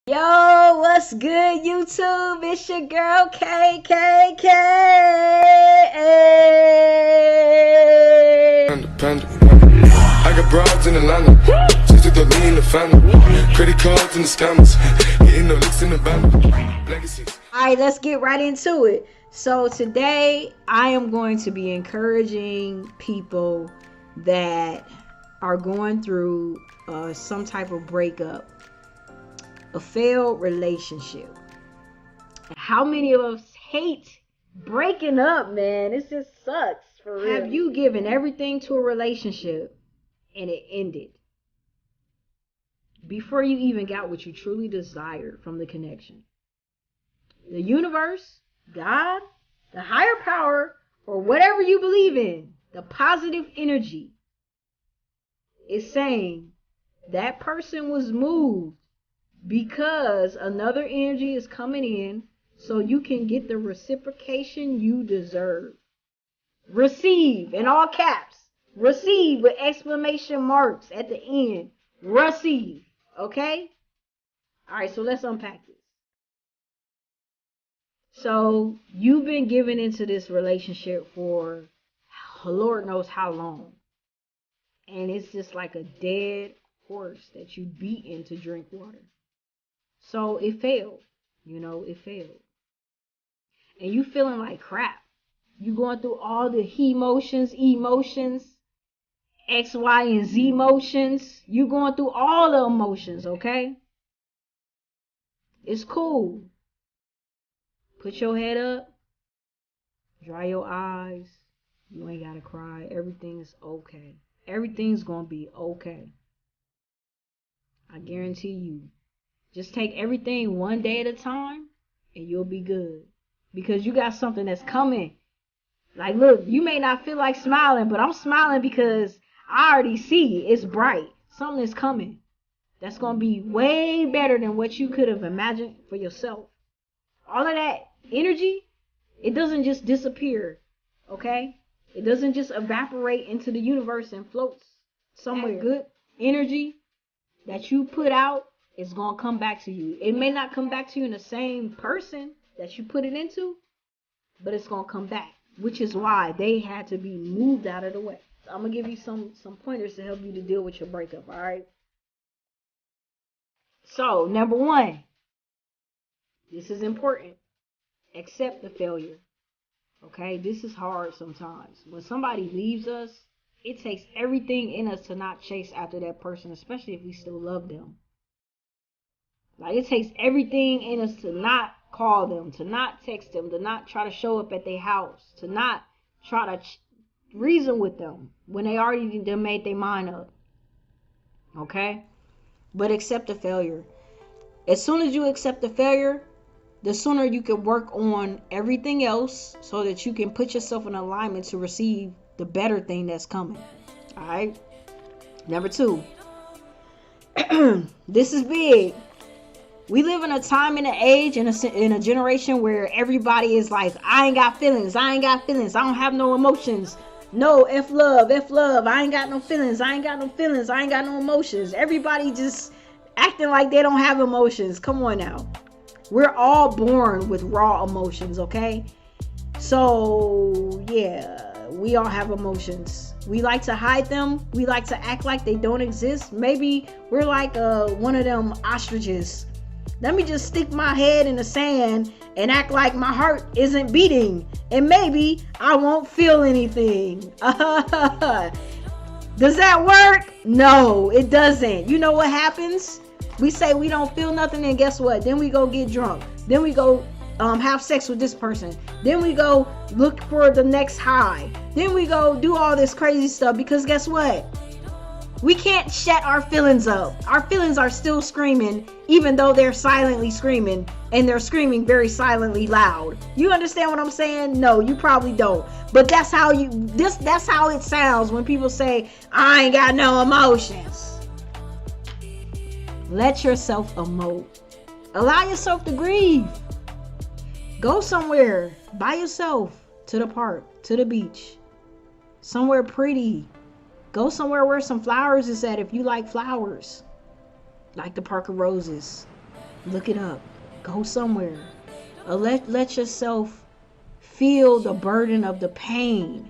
Yo, what's good, YouTube? It's your girl KKK. Independent. I got broads in Atlanta. Just took the lean in the family. Credit cards and the scammers. Getting the licks in the van. Legacies. Alright, let's get right into it. So today I am going to be encouraging people that are going through some type of breakup, a failed relationship. How many of us hate breaking up, man? It just sucks for real. Have you given everything to a relationship and it ended before you even got what you truly desired from the connection? The universe, God, the higher power, or whatever you believe in, the positive energy is saying that person was moved because another energy is coming in so you can get the reciprocation you deserve. Receive in all caps. Receive with exclamation marks at the end. Receive. Okay? Alright, so let's unpack this. So you've been given into this relationship for Lord knows how long. And it's just like a dead horse that you beaten to drink water. So it failed. It failed. And you feeling like crap. You going through all the emotions, X, Y, and Z emotions. You going through all the emotions, okay? It's cool. Put your head up. Dry your eyes. You ain't gotta cry. Everything's okay. Everything's gonna be okay. I guarantee you. Just take everything one day at a time and you'll be good. Because you got something that's coming. Like, look, you may not feel like smiling, but I'm smiling because I already see it's bright. Something is coming that's going to be way better than what you could have imagined for yourself. All of that energy, it doesn't just disappear, okay? It doesn't just evaporate into the universe and floats somewhere. That good energy that you put out is going to come back to you. It may not come back to you in the same person that you put it into, but it's going to come back, which is why they had to be moved out of the way. So I'm going to give you some pointers to help you to deal with your breakup, all right? So, number one, this is important. Accept the failure, okay? This is hard sometimes. When somebody leaves us, it takes everything in us to not chase after that person, especially if we still love them. Like, it takes everything in us to not call them, to not text them, to not try to show up at their house, to not try to reason with them when they already done made their mind up. Okay? But accept the failure. As soon as you accept the failure, the sooner you can work on everything else so that you can put yourself in alignment to receive the better thing that's coming. Alright? Number two. This is big. We live in a time and an age and in a generation where everybody is like, I ain't got feelings. I ain't got feelings. I don't have no emotions. No, F love. I ain't got no feelings. I ain't got no feelings. I ain't got no emotions. Everybody just acting like they don't have emotions. Come on now. We're all born with raw emotions, okay? So, yeah, we all have emotions. We like to hide them. We like to act like they don't exist. Maybe we're like one of them ostriches. Let me just stick my head in the sand and act like my heart isn't beating. And maybe I won't feel anything. Does that work? No, it doesn't. You know what happens? We say we don't feel nothing, and guess what? Then we go get drunk. Then we go have sex with this person. Then we go look for the next high. Then we go do all this crazy stuff because guess what? We can't shut our feelings up. Our feelings are still screaming, even though they're silently screaming, and they're screaming very silently loud. You understand what I'm saying? No, you probably don't. But that's how that's how it sounds when people say, I ain't got no emotions. Let yourself emote. Allow yourself to grieve. Go somewhere by yourself, to the park, to the beach, somewhere pretty. Go somewhere where some flowers is at if you like flowers. Like the Park of Roses. Look it up. Go somewhere. Let yourself feel the burden of the pain.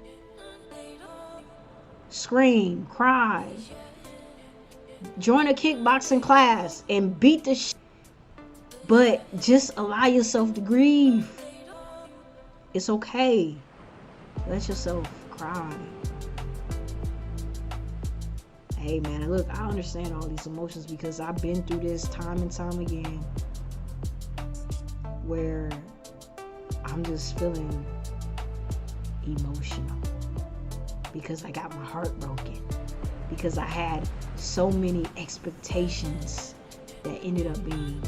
Scream, cry. Join a kickboxing class and beat the shit. But just allow yourself to grieve. It's okay. Let yourself cry. Hey man, look, I understand all these emotions because I've been through this time and time again, where I'm just feeling emotional because I got my heart broken, because I had so many expectations that ended up being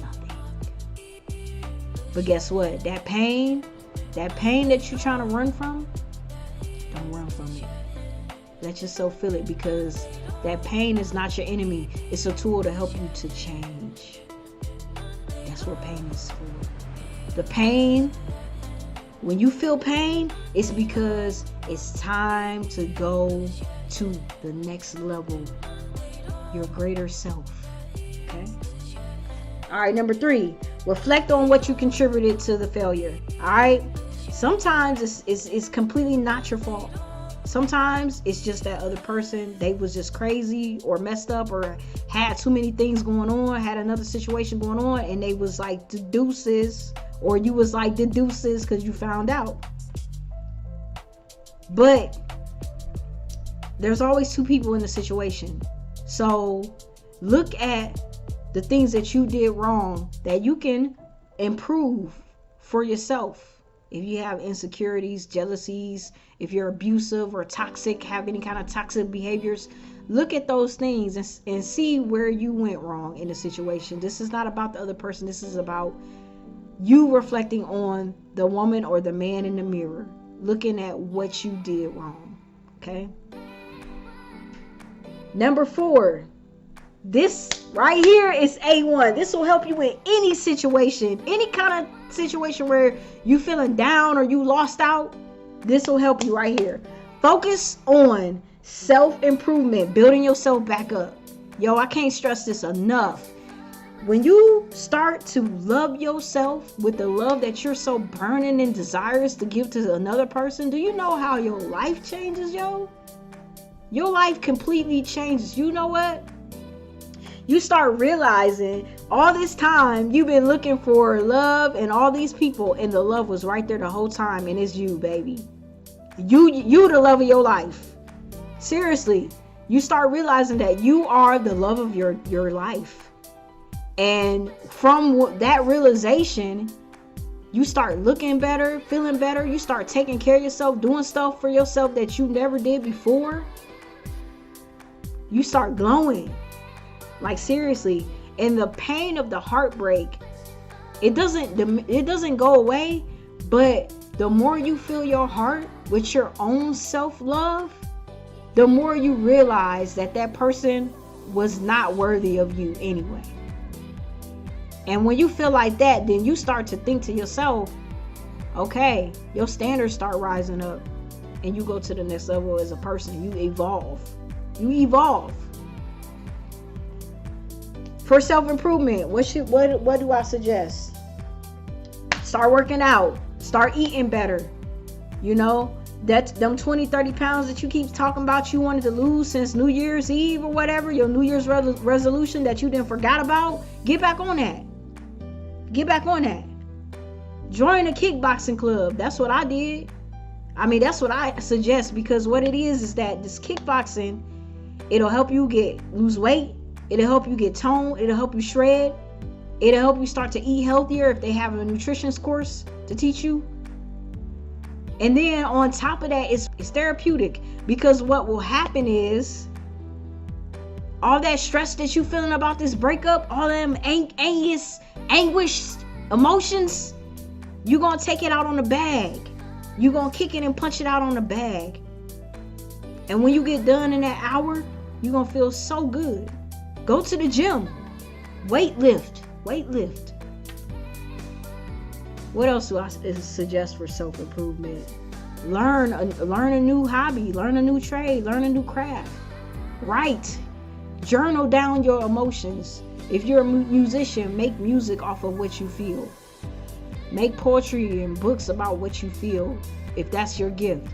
nothing. But guess what? That pain that you're trying to run from, don't run from it. Let yourself feel it, because that pain is not your enemy. It's a tool to help you to change. That's what pain is for. The pain, when you feel pain, it's because it's time to go to the next level, your greater self. Okay? All right, number 3, reflect on what you contributed to the failure. All right? Sometimes it's completely not your fault. Sometimes it's just that other person, they was just crazy or messed up or had too many things going on, had another situation going on, and they was like the deuces, or you was like the deuces because you found out. But there's always 2 people in the situation. So look at the things that you did wrong that you can improve for yourself. If you have insecurities, jealousies, if you're abusive or toxic, have any kind of toxic behaviors, look at those things and see where you went wrong in the situation. This is not about the other person. This is about you reflecting on the woman or the man in the mirror, looking at what you did wrong. Okay? Number 4, this right here is A1. This will help you in any situation, any kind of situation where you feeling down or you lost out. This will help you right here. Focus on self-improvement, building yourself back up. Yo, I can't stress this enough. When you start to love yourself with the love that you're so burning and desirous to give to another person, do you know how your life changes, yo? Your life completely changes. You know what? You start realizing all this time you've been looking for love and all these people, and the love was right there the whole time, and it's you, baby. You the love of your life. Seriously, you start realizing that you are the love of your life. And from that realization, you start looking better, feeling better. You start taking care of yourself, doing stuff for yourself that you never did before. You start glowing. Like seriously. And the pain of the heartbreak, it doesn't go away, but the more you fill your heart with your own self-love, the more you realize that that person was not worthy of you anyway. And when you feel like that, then you start to think to yourself, okay, your standards start rising up, and you go to the next level as a person. You evolve. For self-improvement, what do I suggest? Start working out. Start eating better. You know, that's them 20-30 pounds that you keep talking about you wanted to lose since New Year's Eve or whatever, your New Year's resolution that you didn't forgot about. Get back on that. Join a kickboxing club. That's what I did. I mean, that's what I suggest, because what it is that this kickboxing, it'll help you lose weight. It'll help you get toned. It'll help you shred. It'll help you start to eat healthier if they have a nutrition course to teach you. And then on top of that, it's therapeutic, because what will happen is all that stress that you feeling about this breakup, all them anguish emotions, you're going to take it out on the bag. You're going to kick it and punch it out on the bag. And when you get done in that hour, you're going to feel so good. Go to the gym. Weight lift. What else do I suggest for self-improvement? Learn a new hobby. Learn a new trade. Learn a new craft. Write. Journal down your emotions. If you're a musician, make music off of what you feel. Make poetry and books about what you feel, if that's your gift.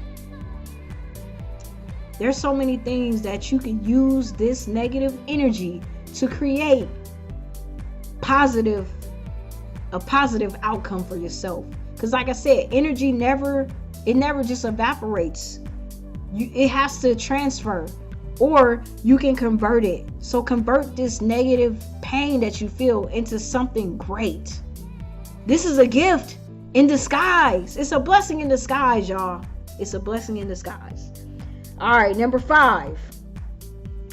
There's so many things that you can use this negative energy to create a positive outcome for yourself. Because like I said, energy never just evaporates. It has to transfer, or you can convert it. So convert this negative pain that you feel into something great. This is a gift in disguise. It's a blessing in disguise, y'all. It's a blessing in disguise. All right, number 5.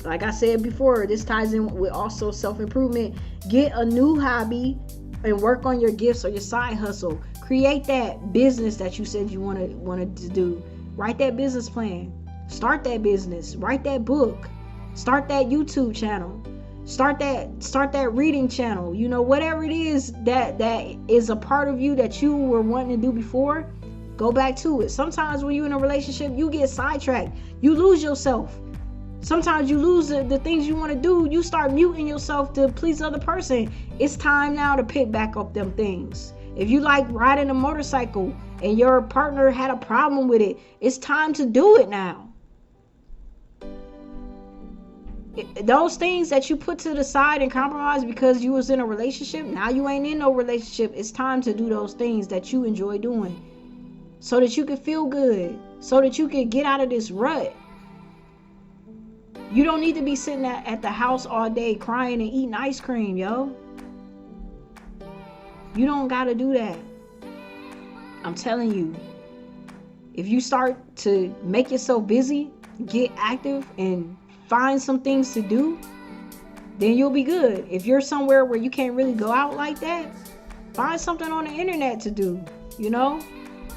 Like I said before, this ties in with also self-improvement. Get a new hobby and work on your gifts or your side hustle. Create that business that you said you wanted to do. Write that business plan. Start that business. Write that book. Start that YouTube channel. Start that reading channel. You know, whatever it is that is a part of you that you were wanting to do before, go back to it. Sometimes when you're in a relationship, you get sidetracked. You lose yourself. Sometimes you lose the things you want to do. You start muting yourself to please the other person. It's time now to pick back up them things. If you like riding a motorcycle and your partner had a problem with it, it's time to do it now. Those things that you put to the side and compromise because you was in a relationship, now you ain't in no relationship. It's time to do those things that you enjoy doing so that you can feel good, so that you can get out of this rut. You don't need to be sitting at the house all day crying and eating ice cream, yo. You don't gotta do that. I'm telling you, if you start to make yourself busy, get active, and find some things to do, then you'll be good. If you're somewhere where you can't really go out like that, find something on the internet to do. You know,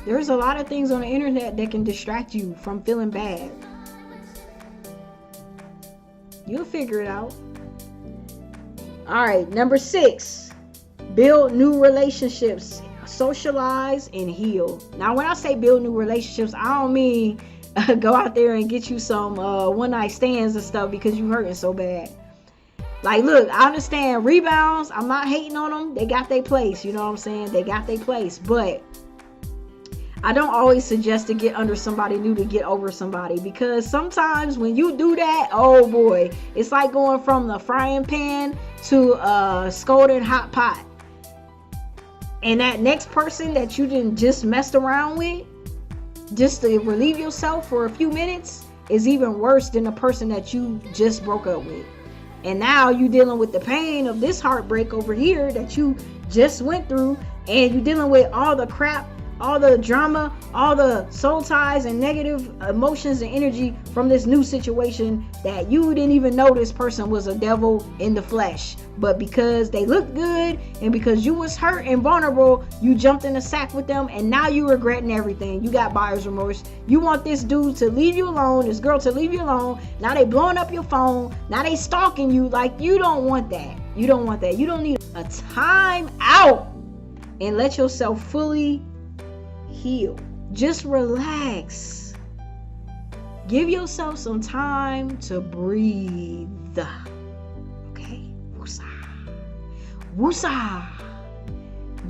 there's a lot of things on the internet that can distract you from feeling bad. You'll figure it out. All right, number 6, build new relationships, socialize and heal. Now, when I say build new relationships, I don't mean go out there and get you some one night stands and stuff because you hurting so bad. Like, look, I understand rebounds. I'm not hating on them. They got their place. You know what I'm saying? They got their place. But I don't always suggest to get under somebody new to get over somebody, because sometimes when you do that, oh boy, it's like going from the frying pan to a scalding hot pot. And that next person that you didn't just messed around with, just to relieve yourself for a few minutes, is even worse than the person that you just broke up with. And now you dealing with the pain of this heartbreak over here that you just went through, and you dealing with all the crap, all the drama, all the soul ties and negative emotions and energy from this new situation that you didn't even know this person was a devil in the flesh. But because they looked good and because you was hurt and vulnerable, you jumped in the sack with them, and now you regretting everything. You got buyer's remorse. You want this dude to leave you alone, this girl to leave you alone. Now they blowing up your phone. Now they stalking you. Like, you don't want that. You don't want that. You don't need a time out and let yourself fully heal. Just relax. Give yourself some time to breathe. Okay? Woosah. Woosah.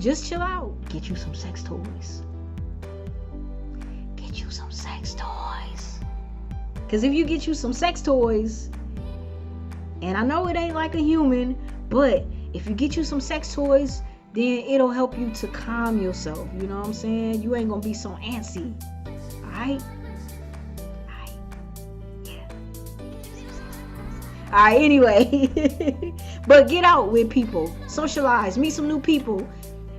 Just chill out. Get you some sex toys. Get you some sex toys. Because if you get you some sex toys, and I know it ain't like a human, but if you get you some sex toys, then it'll help you to calm yourself. You know what I'm saying? You ain't gonna be so antsy. Alright? Alright. Yeah. Alright, anyway. But get out with people. Socialize. Meet some new people.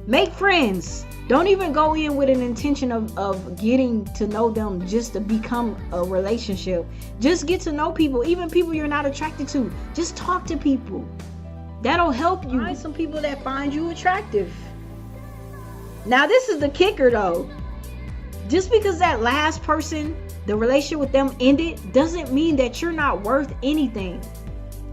Make friends. Don't even go in with an intention of getting to know them just to become a relationship. Just get to know people. Even people you're not attracted to. Just talk to people. That'll help you. Find some people that find you attractive. Now, this is the kicker though. Just because that last person, the relationship with them ended, doesn't mean that you're not worth anything.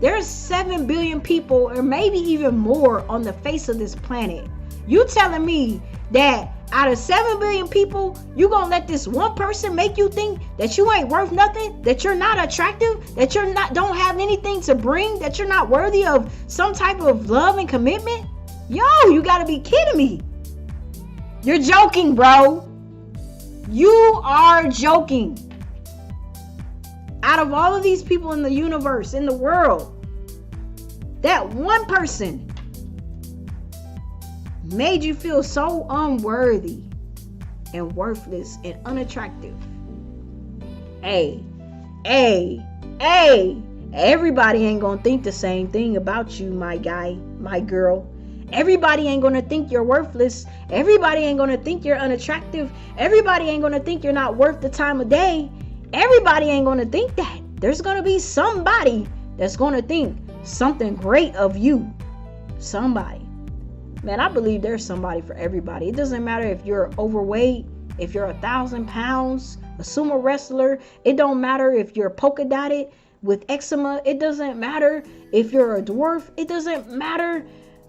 There's 7 billion people, or maybe even more, on the face of this planet. You telling me that out of 7 billion people, you gonna let this one person make you think that you ain't worth nothing, that you're not attractive, that you're not, don't have anything to bring, that you're not worthy of some type of love and commitment? Yo, you gotta be kidding me. You're joking, bro. You are joking. Out of all of these people in the universe, in the world, that one person made you feel so unworthy and worthless and unattractive. Hey, everybody ain't gonna think the same thing about you, my guy, my girl. Everybody ain't gonna think you're worthless. Everybody ain't gonna think you're unattractive. Everybody ain't gonna think you're not worth the time of day. Everybody ain't gonna think that. There's gonna be somebody that's gonna think something great of you. Somebody. Man, I believe there's somebody for everybody. It doesn't matter if you're overweight, if you're 1,000 pounds, a sumo wrestler. It don't matter if you're polka dotted with eczema. It doesn't matter if you're a dwarf. It doesn't matter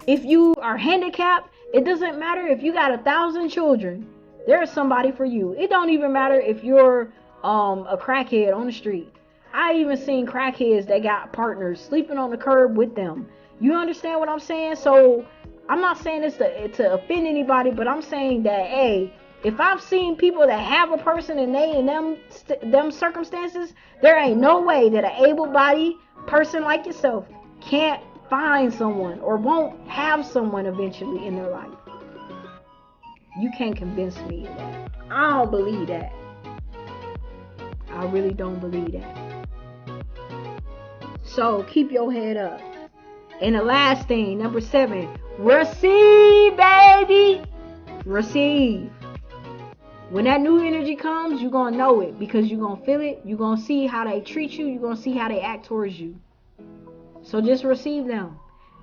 if you are handicapped. It doesn't matter if you got 1,000 children. There's somebody for you. It don't even matter if you're a crackhead on the street. I even seen crackheads that got partners sleeping on the curb with them. You understand what I'm saying? So I'm not saying this to offend anybody, but I'm saying that, hey, if I've seen people that have a person and they in them circumstances, there ain't no way that an able-bodied person like yourself can't find someone or won't have someone eventually in their life. You can't convince me of that. I don't believe that. I really don't believe that. So keep your head up. And the last thing, number 7, receive, baby. Receive. When that new energy comes, you're going to know it because you're going to feel it. You're going to see how they treat you. You're going to see how they act towards you. So just receive them.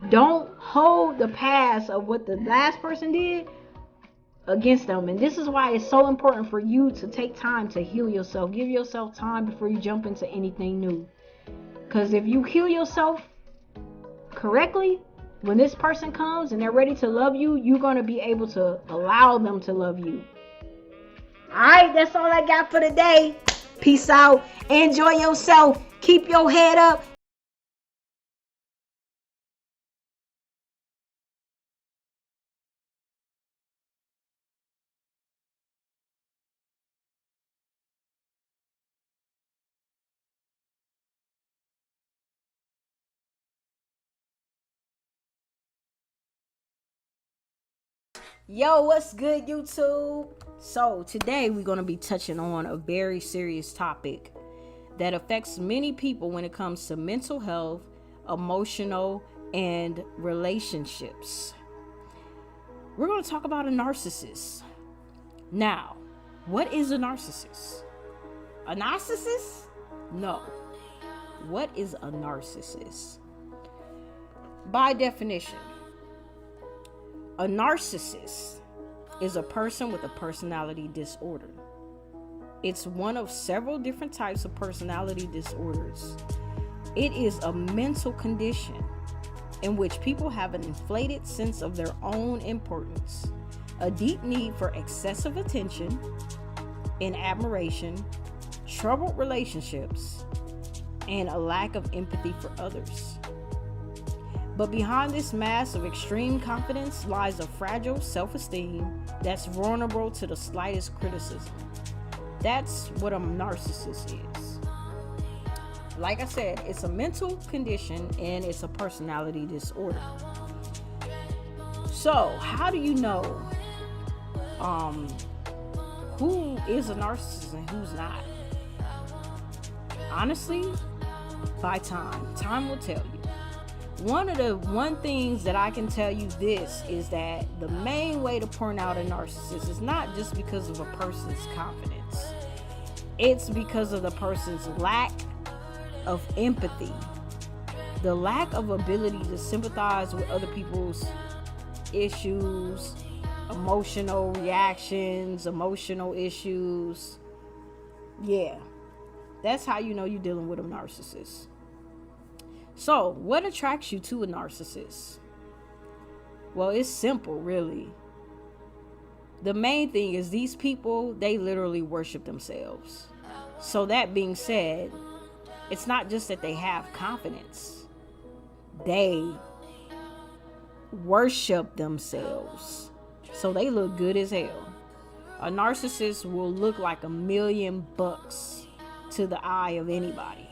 Don't hold the past of what the last person did against them. And this is why it's so important for you to take time to heal yourself. Give yourself time before you jump into anything new. Because if you heal yourself correctly, when this person comes and they're ready to love you, you're going to be able to allow them to love you. Alright, that's all I got for today. Peace out. Enjoy yourself. Keep your head up. Yo, what's good, YouTube? So today we're going to be touching on a very serious topic that affects many people when it comes to mental health, emotional, and relationships. We're going to talk about a narcissist. Now, what is a narcissist? A narcissist? No. What is a narcissist? By definition, a narcissist is a person with a personality disorder. It's one of several different types of personality disorders. It is a mental condition in which people have an inflated sense of their own importance, a deep need for excessive attention and admiration, troubled relationships, and a lack of empathy for others. But behind this mask of extreme confidence lies a fragile self-esteem that's vulnerable to the slightest criticism. That's what a narcissist is. Like I said, it's a mental condition and it's a personality disorder. So, how do you know who is a narcissist and who's not? Honestly, by time. Time will tell you. One things that I can tell you this is that the main way to point out a narcissist is not just because of a person's confidence. It's because of the person's lack of empathy, the lack of ability to sympathize with other people's issues, emotional reactions, emotional issues. Yeah, that's how you know you're dealing with a narcissist. So, what attracts you to a narcissist? Well, it's simple, really. the main thing is these people, they literally worship themselves. So that being said, it's not just that they have confidence. They worship themselves. So they look good as hell. A narcissist will look like $1,000,000 to the eye of anybody.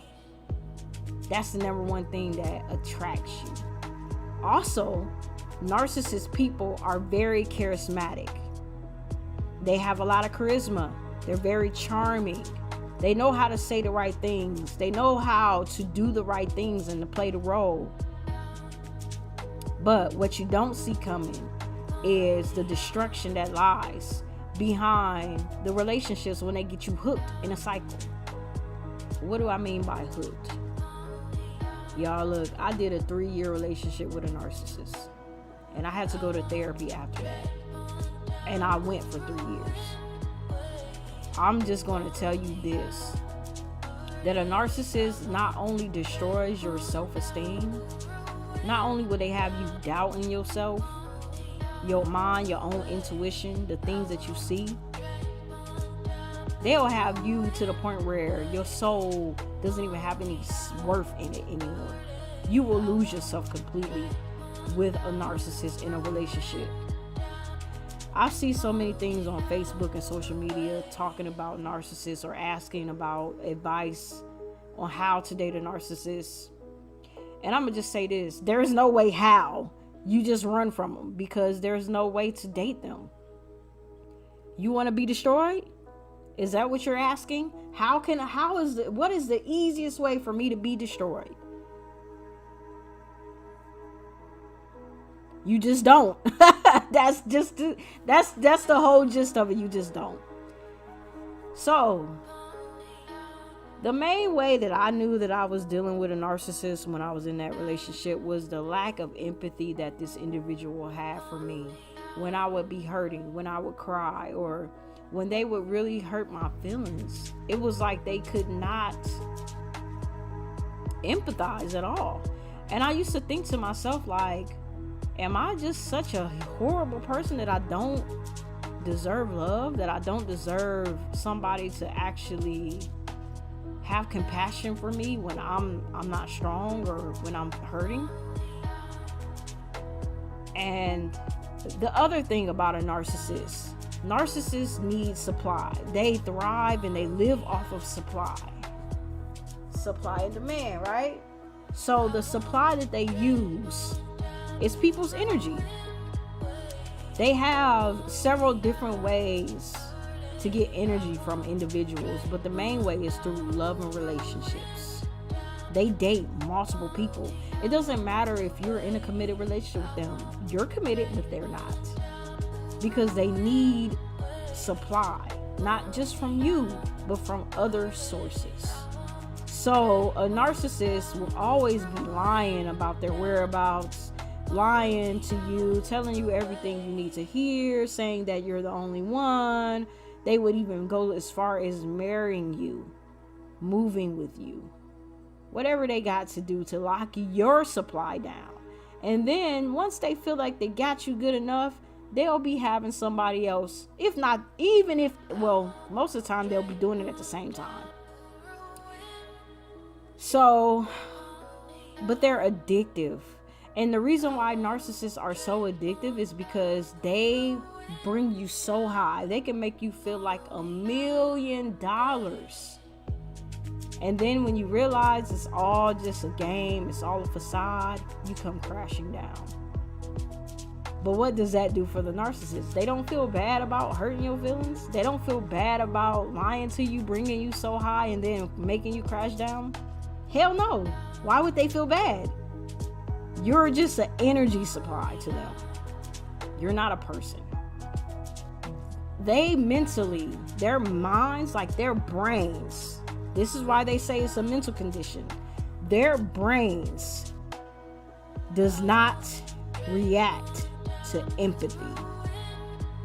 That's the number one thing that attracts you. Also, narcissist people are very charismatic. They have a lot of charisma. They're very charming. They know how to say the right things. They know how to do the right things and to play the role. But what you don't see coming is the destruction that lies behind the relationships when they get you hooked in a cycle. What do I mean by hooked? Y'all, look, I did a 3-year relationship with a narcissist, and I had to go to therapy after that, and I went for 3 years. I'm just going to tell you this, that a narcissist not only destroys your self-esteem, not only will they have you doubting yourself, your mind, your own intuition, the things that you see, they'll have you to the point where your soul doesn't even have any worth in it anymore. You will lose yourself completely with a narcissist in a relationship. I see so many things on Facebook and social media talking about narcissists or asking about advice on how to date a narcissist. And I'm going to just say this. There is no way how. You just run from them because there's no way to date them. You want to be destroyed? Is that what you're asking? What is the easiest way for me to be destroyed? You just don't. That's the whole gist of it. You just don't. So, the main way that I knew that I was dealing with a narcissist when I was in that relationship was the lack of empathy that this individual had for me. When I would be hurting, when I would cry, or when they would really hurt my feelings, it was like they could not empathize at all. And I used to think to myself, like, am I just such a horrible person that I don't deserve love, that I don't deserve somebody to actually have compassion for me when I'm not strong or when I'm hurting? And the other thing about a narcissist need supply. They thrive and they live off of supply and demand, right? So the supply that they use is people's energy. They have several different ways to get energy from individuals, but the main way is through love and relationships. They date multiple people. It doesn't matter if you're in a committed relationship with them. You're committed, but they're not. Because they need supply, not just from you, but from other sources. So a narcissist will always be lying about their whereabouts, lying to you, telling you everything you need to hear, saying that you're the only one. They would even go as far as marrying you, moving with you, whatever they got to do to lock your supply down. And then once they feel like they got you good enough, they'll be having somebody else. Most of the time they'll be doing it at the same time. So, but they're addictive. And the reason why narcissists are so addictive is because they bring you so high. They can make you feel like $1 million. And then when you realize it's all just a game, it's all a facade, you come crashing down. But what does that do for the narcissist? They don't feel bad about hurting your feelings. They don't feel bad about lying to you, bringing you so high and then making you crash down. Hell no. Why would they feel bad? You're just an energy supply to them. You're not a person. They mentally, their minds, like their brains, this is why they say it's a mental condition. Their brains does not react to empathy.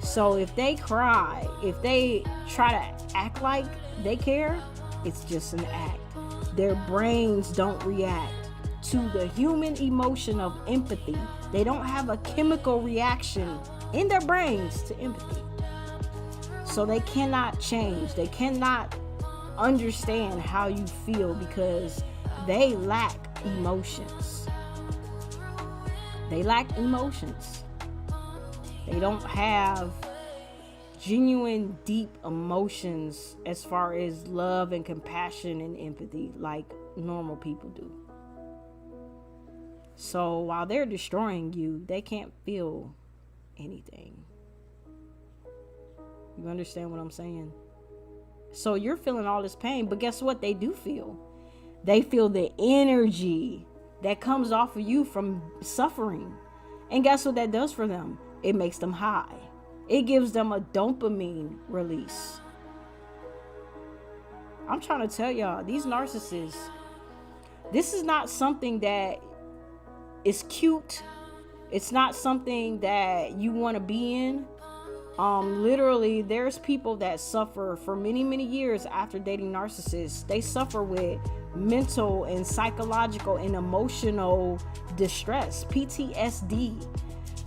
So if they cry, if they try to act like they care, it's just an act. Their brains don't react to the human emotion of empathy. They don't have a chemical reaction in their brains to empathy. So they cannot change. They cannot understand how you feel because they lack emotions. They lack emotions. They don't have genuine, deep emotions as far as love and compassion and empathy like normal people do. So while they're destroying you, they can't feel anything. You understand what I'm saying? So you're feeling all this pain, but guess what they do feel? They feel the energy that comes off of you from suffering. And guess what that does for them? It makes them high. It gives them a dopamine release. I'm trying to tell y'all, these narcissists, this is not something that is cute. It's not something that you want to be in. Literally, there's people that suffer for many, many years after dating narcissists. They suffer with mental and psychological and emotional distress, PTSD,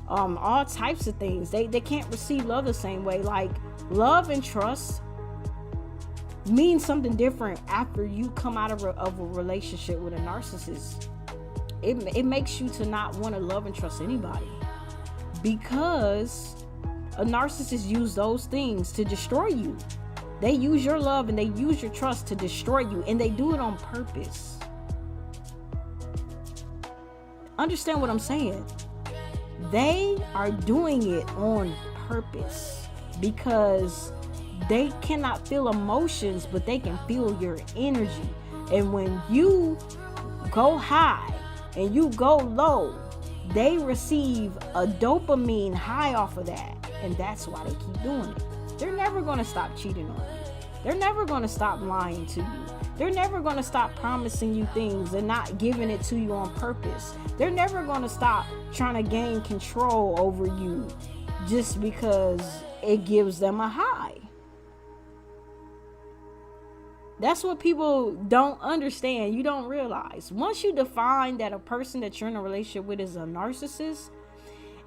all types of things. They can't receive love the same way. Like, love and trust means something different after you come out of a relationship with a narcissist. It makes you to not want to love and trust anybody, because a narcissist use those things to destroy you. They use your love and they use your trust to destroy you, and they do it on purpose. Understand what I'm saying? They are doing it on purpose because they cannot feel emotions, but they can feel your energy. And when you go high and you go low, they receive a dopamine high off of that. And that's why they keep doing it. They're never going to stop cheating on you. They're never going to stop lying to you. They're never going to stop promising you things and not giving it to you on purpose. They're never going to stop trying to gain control over you just because it gives them a high. That's what people don't understand. You don't realize. Once you define that a person that you're in a relationship with is a narcissist,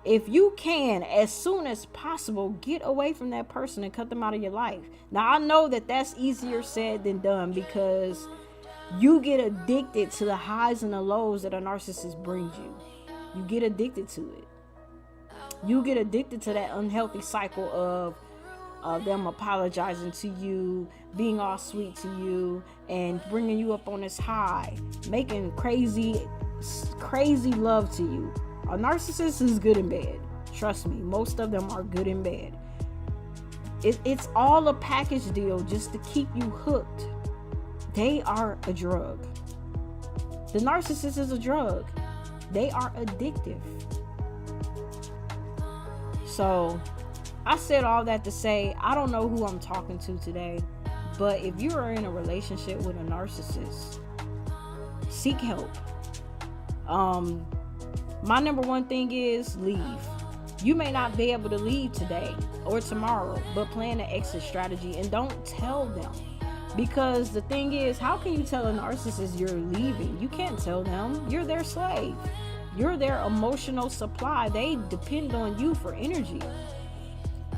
if you can, as soon as possible, get away from that person and cut them out of your life. Now, I know that that's easier said than done, because you get addicted to the highs and the lows that a narcissist brings you. You get addicted to it. You get addicted to that unhealthy cycle of them apologizing to you, being all sweet to you, and bringing you up on this high, making crazy love to you. A narcissist is good in bed. Trust me, most of them are good in bed. It's all a package deal just to keep you hooked. They are a drug. The narcissist is a drug. They are addictive. So, I said all that to say, I don't know who I'm talking to today, but if you are in a relationship with a narcissist, seek help. My number one thing is leave. You may not be able to leave today or tomorrow, but plan an exit strategy and don't tell them. Because the thing is, how can you tell a narcissist you're leaving? You can't tell them. You're their slave. You're their emotional supply. They depend on you for energy.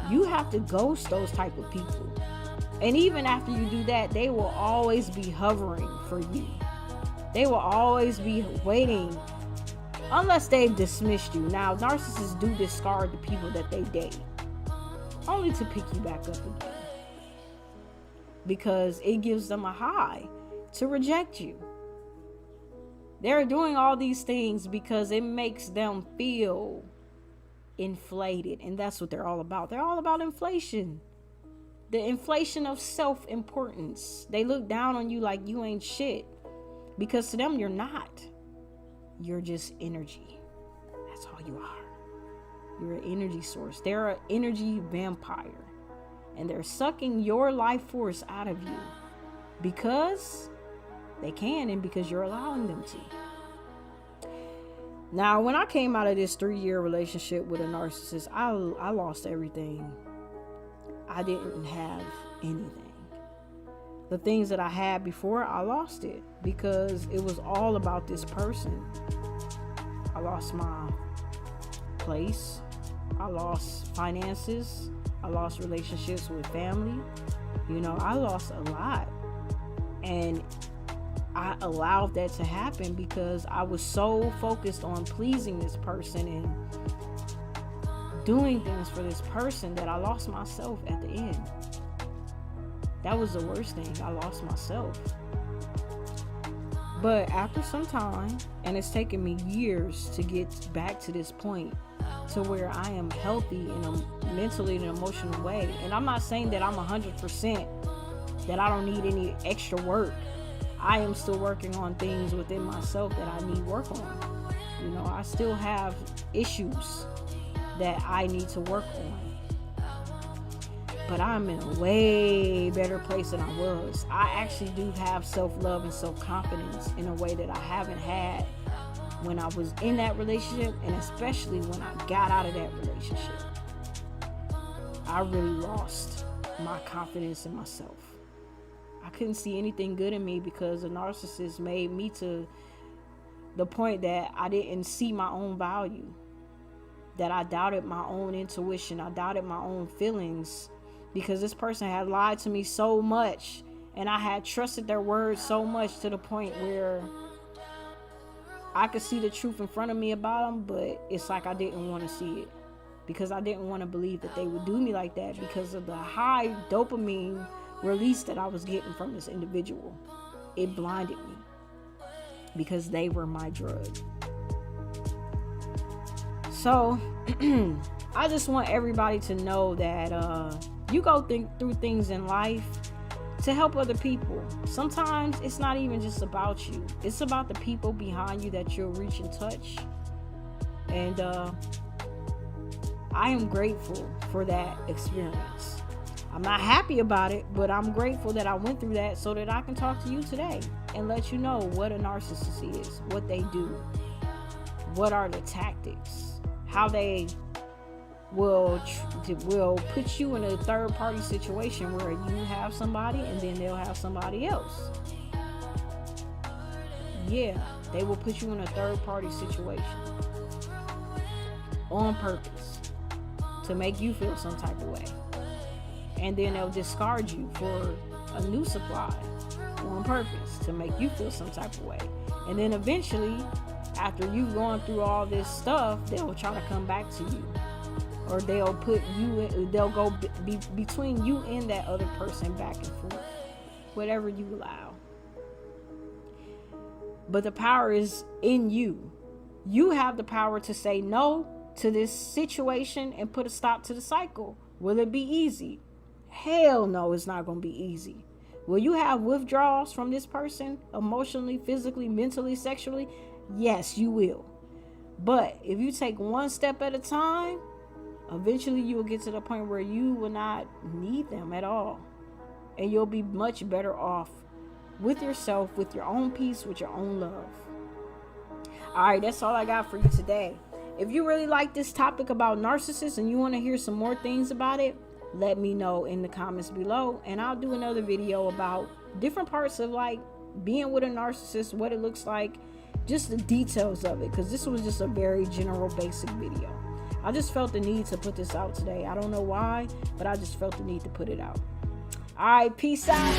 You have to ghost those type of people. And even after you do that, they will always be hovering for you. They will always be waiting, unless they've dismissed you. Now, narcissists do discard the people that they date, only to pick you back up again, because it gives them a high to reject you. They're doing all these things because it makes them feel inflated, and that's what they're all about. They're all about inflation. The inflation of self-importance. They look down on you like you ain't shit, because to them you're not. You're just energy. That's all you are. You're an energy source. They're an energy vampire, and they're sucking your life force out of you because they can, and because you're allowing them to. Now, when I came out of this 3-year relationship with a narcissist, I lost everything. I didn't have anything. The things that I had before, I lost it because it was all about this person. I lost my place. I lost finances. I lost relationships with family. You know, I lost a lot. And I allowed that to happen because I was so focused on pleasing this person and doing things for this person that I lost myself at the end. That was the worst thing. I lost myself. But after some time, and it's taken me years to get back to this point to where I am healthy in a mentally and emotional way. And I'm not saying that I'm 100%, that I don't need any extra work. I am still working on things within myself that I need work on. You know, I still have issues that I need to work on. But I'm in a way better place than I was. I actually do have self-love and self-confidence in a way that I haven't had when I was in that relationship, and especially when I got out of that relationship. I really lost my confidence in myself. I couldn't see anything good in me because a narcissist made me to the point that I didn't see my own value, that I doubted my own intuition, I doubted my own feelings, because this person had lied to me so much and I had trusted their words so much to the point where I could see the truth in front of me about them, but it's like I didn't want to see it because I didn't want to believe that they would do me like that because of the high dopamine release that I was getting from this individual. It blinded me because they were my drug. So I just want everybody to know that you go through things in life to help other people. Sometimes it's not even just about you. It's about the people behind you that you'll reach and touch. And I am grateful for that experience. I'm not happy about it, but I'm grateful that I went through that so that I can talk to you today and let you know what a narcissist is, what they do, what are the tactics, how they will put you in a third party situation where you have somebody and then they'll have somebody else. Yeah, they will put you in a third party situation on purpose to make you feel some type of way. And then they'll discard you for a new supply on purpose to make you feel some type of way. And then eventually, after you've gone through all this stuff, they'll try to come back to you. Or they'll put you in, they'll go between you and that other person back and forth. Whatever you allow. But the power is in you. You have the power to say no to this situation and put a stop to the cycle. Will it be easy? Hell no, it's not going to be easy. Will you have withdrawals from this person emotionally, physically, mentally, sexually? Yes, you will. But if you take one step at a time, eventually you will get to the point where you will not need them at all. And you'll be much better off with yourself, with your own peace, with your own love. Alright, that's all I got for you today. If you really like this topic about narcissists and you want to hear some more things about it, let me know in the comments below. And I'll do another video about different parts of like being with a narcissist, what it looks like, just the details of it. Because this was just a very general, basic video. I just felt the need to put this out today. I don't know why, but I just felt the need to put it out. Alright, peace out.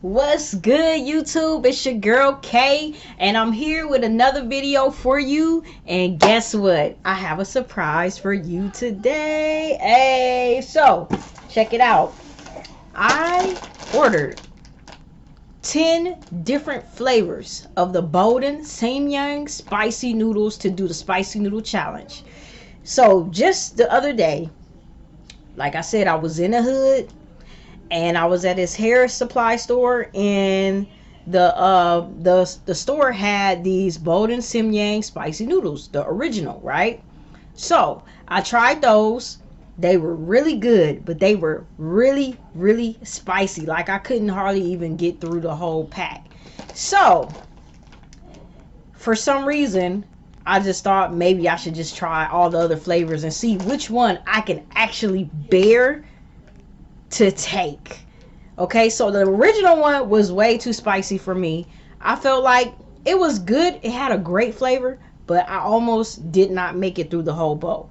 What's good, YouTube? It's your girl Kay, and I'm here with another video for you. And guess what? I have a surprise for you today. Hey, so check it out. I ordered 10 different flavors of the Bolden Samyang spicy noodles to do the spicy noodle challenge. So just the other day, like I said, I was in the hood and I was at this hair supply store, and the store had these Bolden Samyang spicy noodles, the original, right? So I tried those. They were really good, but they were really, really spicy. Like I couldn't hardly even get through the whole pack. So for some reason, I just thought maybe I should just try all the other flavors and see which one I can actually bear to take. Okay, so the original one was way too spicy for me. I felt like it was good. It had a great flavor, but I almost did not make it through the whole bowl.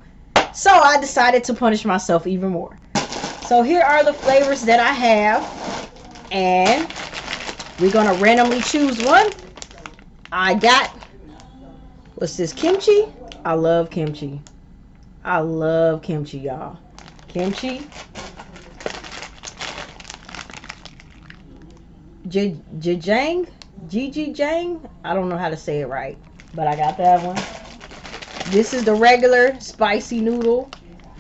So I decided to punish myself even more. So here are the flavors that I have, and we're gonna randomly choose one. I got, what's this, kimchi? I love kimchi. I love kimchi, y'all. Kimchi. Jajang? Jang? I don't know how to say it right, but I got that one. This is the regular spicy noodle.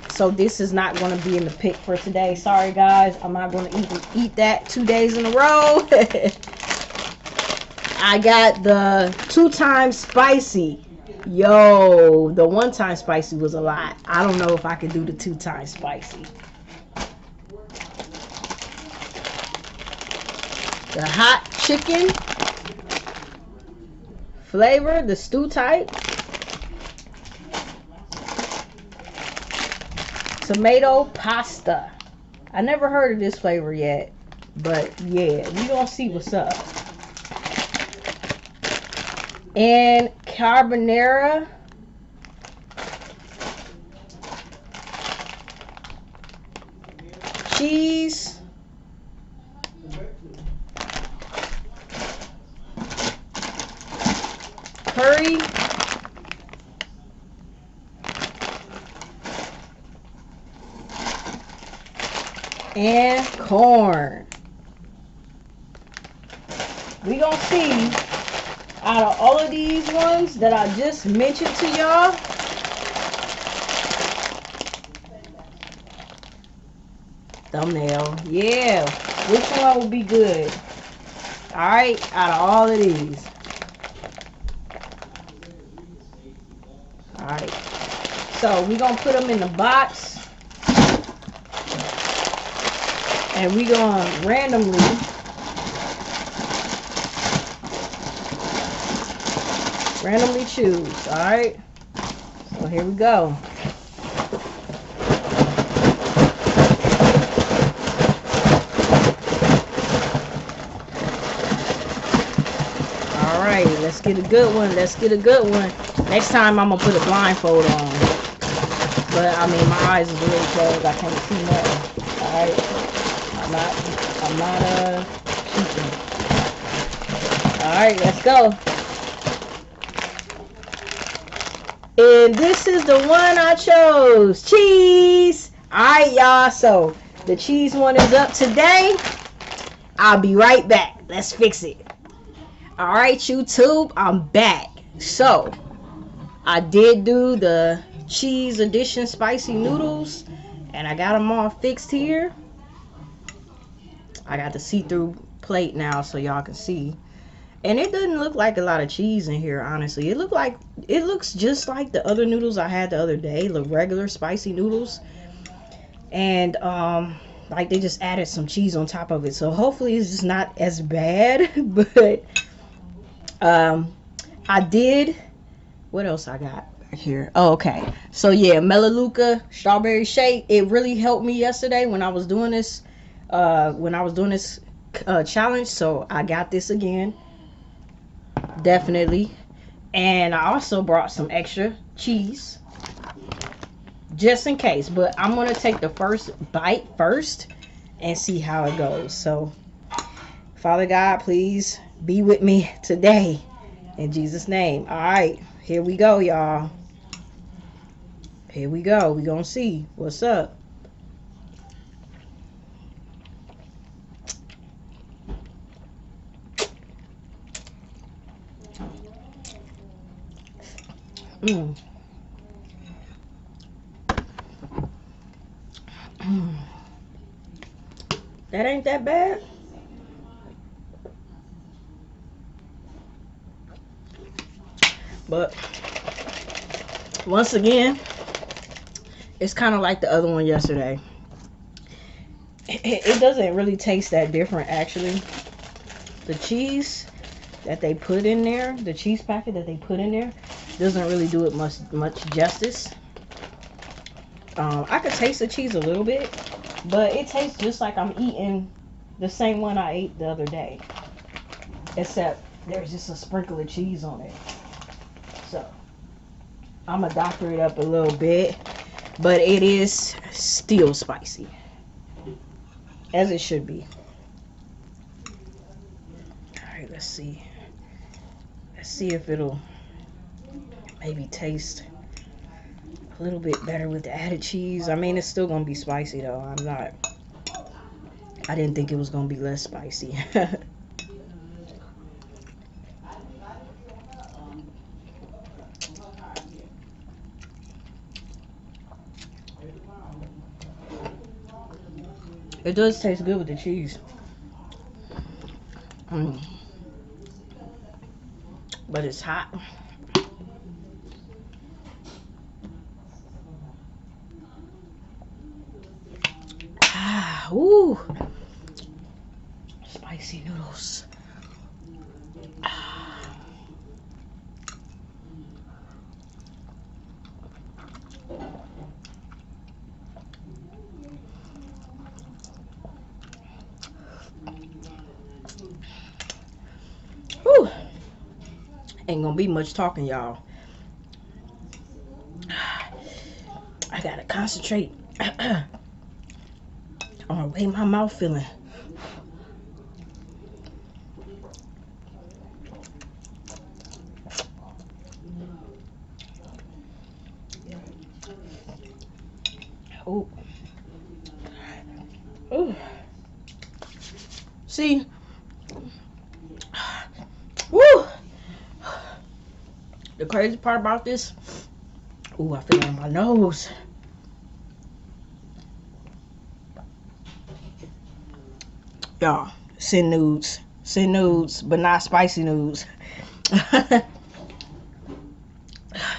So this is not going to be in the pick for today. Sorry, guys. I'm not going to eat that 2 days in a row. I got the 2 times spicy. Yo, the 1 time spicy was a lot. I don't know if I could do the 2 times spicy. The hot chicken flavor, the stew type. Tomato pasta. I never heard of this flavor yet, but yeah, we gonna see what's up. And carbonara. Cheese. Curry. And corn. We gonna see, out of all of these ones that I just mentioned to y'all, thumbnail, yeah, which one will be good? Alright, out of all of these. Alright, so we gonna put them in the box. And we gonna randomly choose. All right. So here we go. All right. Let's get a good one. Let's get a good one. Next time I'm gonna put a blindfold on. But I mean, my eyes is really closed. I can't see nothing. All right. I'm not cheating. Alright, let's go. And this is the one I chose. Cheese. Alright, y'all. So the cheese one is up today. I'll be right back. Let's fix it. Alright, YouTube, I'm back. So I did do the cheese edition spicy noodles, and I got them all fixed here. I got the see-through plate now so y'all can see. And it doesn't look like a lot of cheese in here, honestly. It looks just like the other noodles I had the other day, the regular spicy noodles. And like they just added some cheese on top of it. So hopefully it's just not as bad. But I did, what else I got back here? Oh, okay. So yeah, Melaleuca strawberry shake. It really helped me yesterday when I was doing this. Challenge, so I got this again, definitely. And I also brought some extra cheese just in case, but I'm gonna take the first bite first and see how it goes. So Father God, please be with me today in Jesus' name. All right, here we go, y'all. Here we go. We gonna see what's up. That ain't that bad. But once again, it's kind of like the other one yesterday. It doesn't really taste that different, actually. The cheese that they put in there, the cheese packet that they put in there, Doesn't really do it much justice. I could taste the cheese a little bit, but it tastes just like I'm eating the same one I ate the other day, except there's just a sprinkle of cheese on it. So I'm gonna doctor it up a little bit, but it is still spicy, as it should be. All right, let's see if it'll maybe taste a little bit better with the added cheese. I mean, it's still gonna be spicy though. I didn't think it was gonna be less spicy. It does taste good with the cheese. But it's hot. Ooh. Spicy noodles. Whew. Ain't gonna be much talking, y'all. I gotta concentrate on the way my mouth feeling. Oh. Ooh. See? Woo! The crazy part about this, ooh, I feel it in my nose. Y'all, send nudes. Send nudes, but not spicy nudes.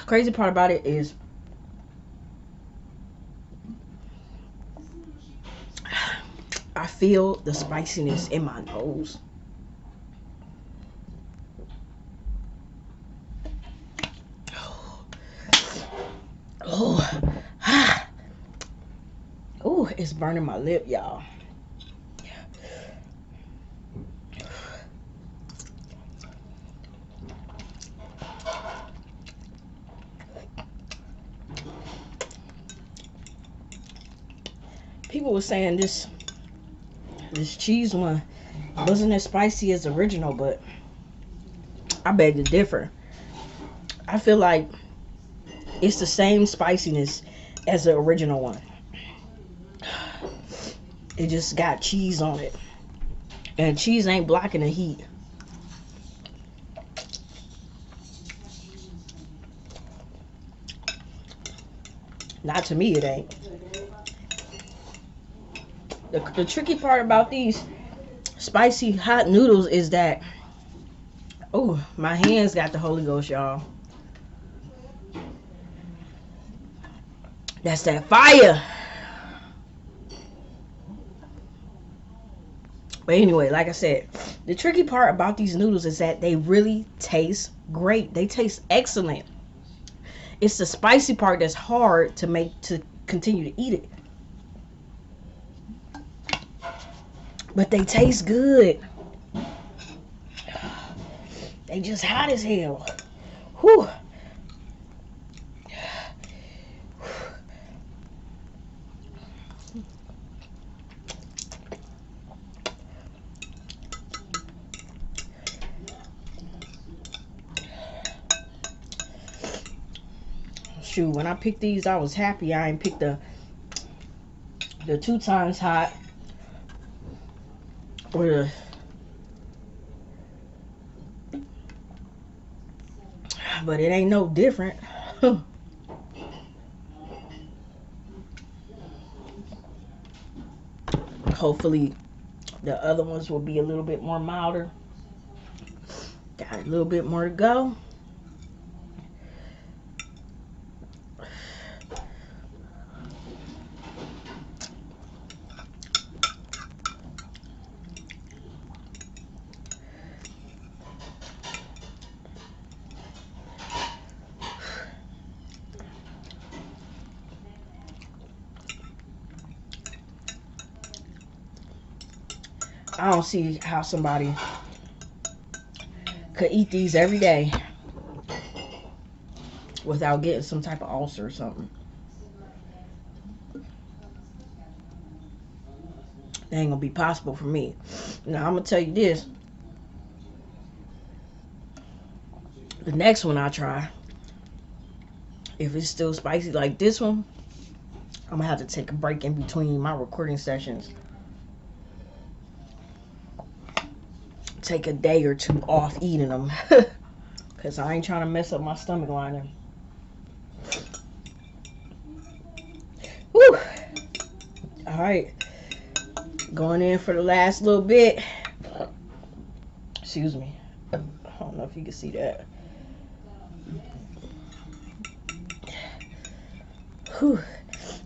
Crazy part about it is I feel the spiciness in my nose. Oh, oh, it's burning my lip, y'all. People were saying this cheese one wasn't as spicy as the original, but I beg to differ. I feel like it's the same spiciness as the original one. It just got cheese on it, and cheese ain't blocking the heat. Not to me, it ain't. The tricky part about these spicy hot noodles is that, oh, my hands got the Holy Ghost, y'all. That's that fire. But anyway, like I said, the tricky part about these noodles is that they really taste great. They taste excellent. It's the spicy part that's hard to continue to eat it. But they taste good. They just hot as hell. Whew. Shoot, when I picked these, I was happy I ain't picked the 2 times hot or the, but it ain't no different. Hopefully the other ones will be a little bit more milder. Got a little bit more to go. I don't see how somebody could eat these every day without getting some type of ulcer or something. That ain't gonna be possible for me. Now I'm gonna tell you this. The next one I try, if it's still spicy like this one, I'm gonna have to take a break in between my recording sessions. Take a day or two off eating them. Because I ain't trying to mess up my stomach lining. Woo! Alright. Going in for the last little bit. Excuse me. I don't know if you can see that. Whew.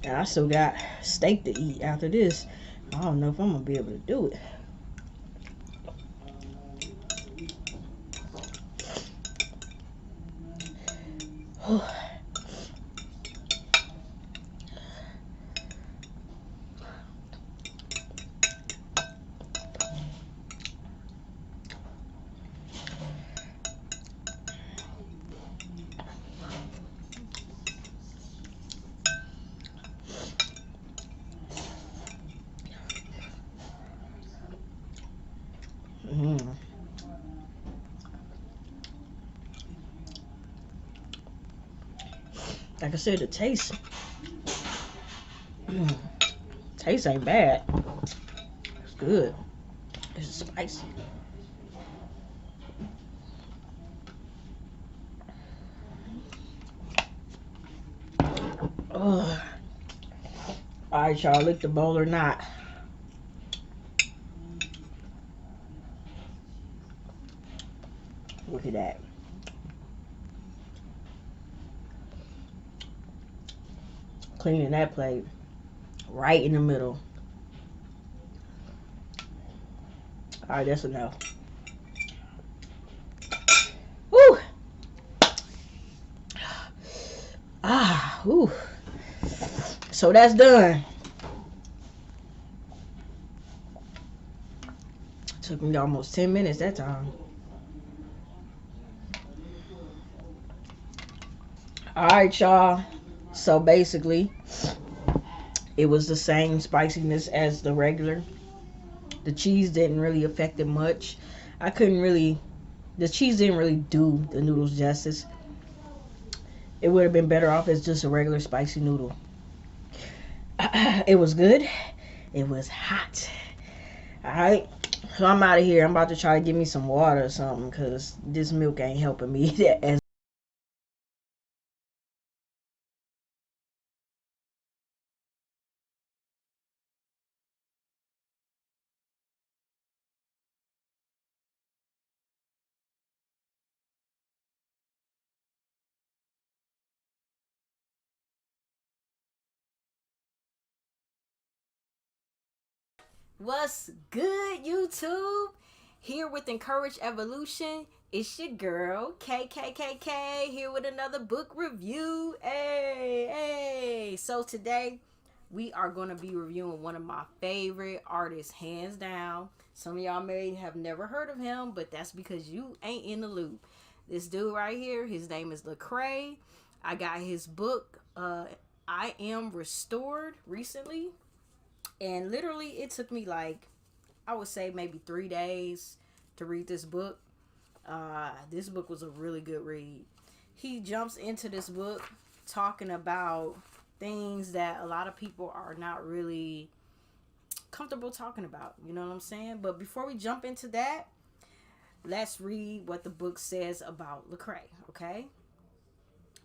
Now I still got steak to eat after this. I don't know if I'm gonna be able to do it. Mm. Like I said, the taste taste ain't bad. It's good. It's spicy. Ugh. Alright, y'all, lick the bowl or not. Look at that. Cleaning that plate right in the middle. Alright, that's enough. Woo! Whew. So that's done. Took me almost 10 minutes that time. Alright, y'all. So basically, it was the same spiciness as the regular. The cheese didn't really affect it much. The cheese didn't really do the noodles justice. It would have been better off as just a regular spicy noodle. It was good. It was hot. Alright. So I'm out of here. I'm about to try to give me some water or something because this milk ain't helping me as What's good, YouTube? Here with Encourage Evolution. It's your girl, KKKK, here with another book review. Hey. So today, we are going to be reviewing one of my favorite artists, hands down. Some of y'all may have never heard of him, but that's because you ain't in the loop. This dude right here, his name is Lecrae. I got his book, I Am Restored, recently. And literally, it took me like, I would say maybe 3 days to read this book. This book was a really good read. He jumps into this book talking about things that a lot of people are not really comfortable talking about. You know what I'm saying? But before we jump into that, let's read what the book says about Lecrae, okay?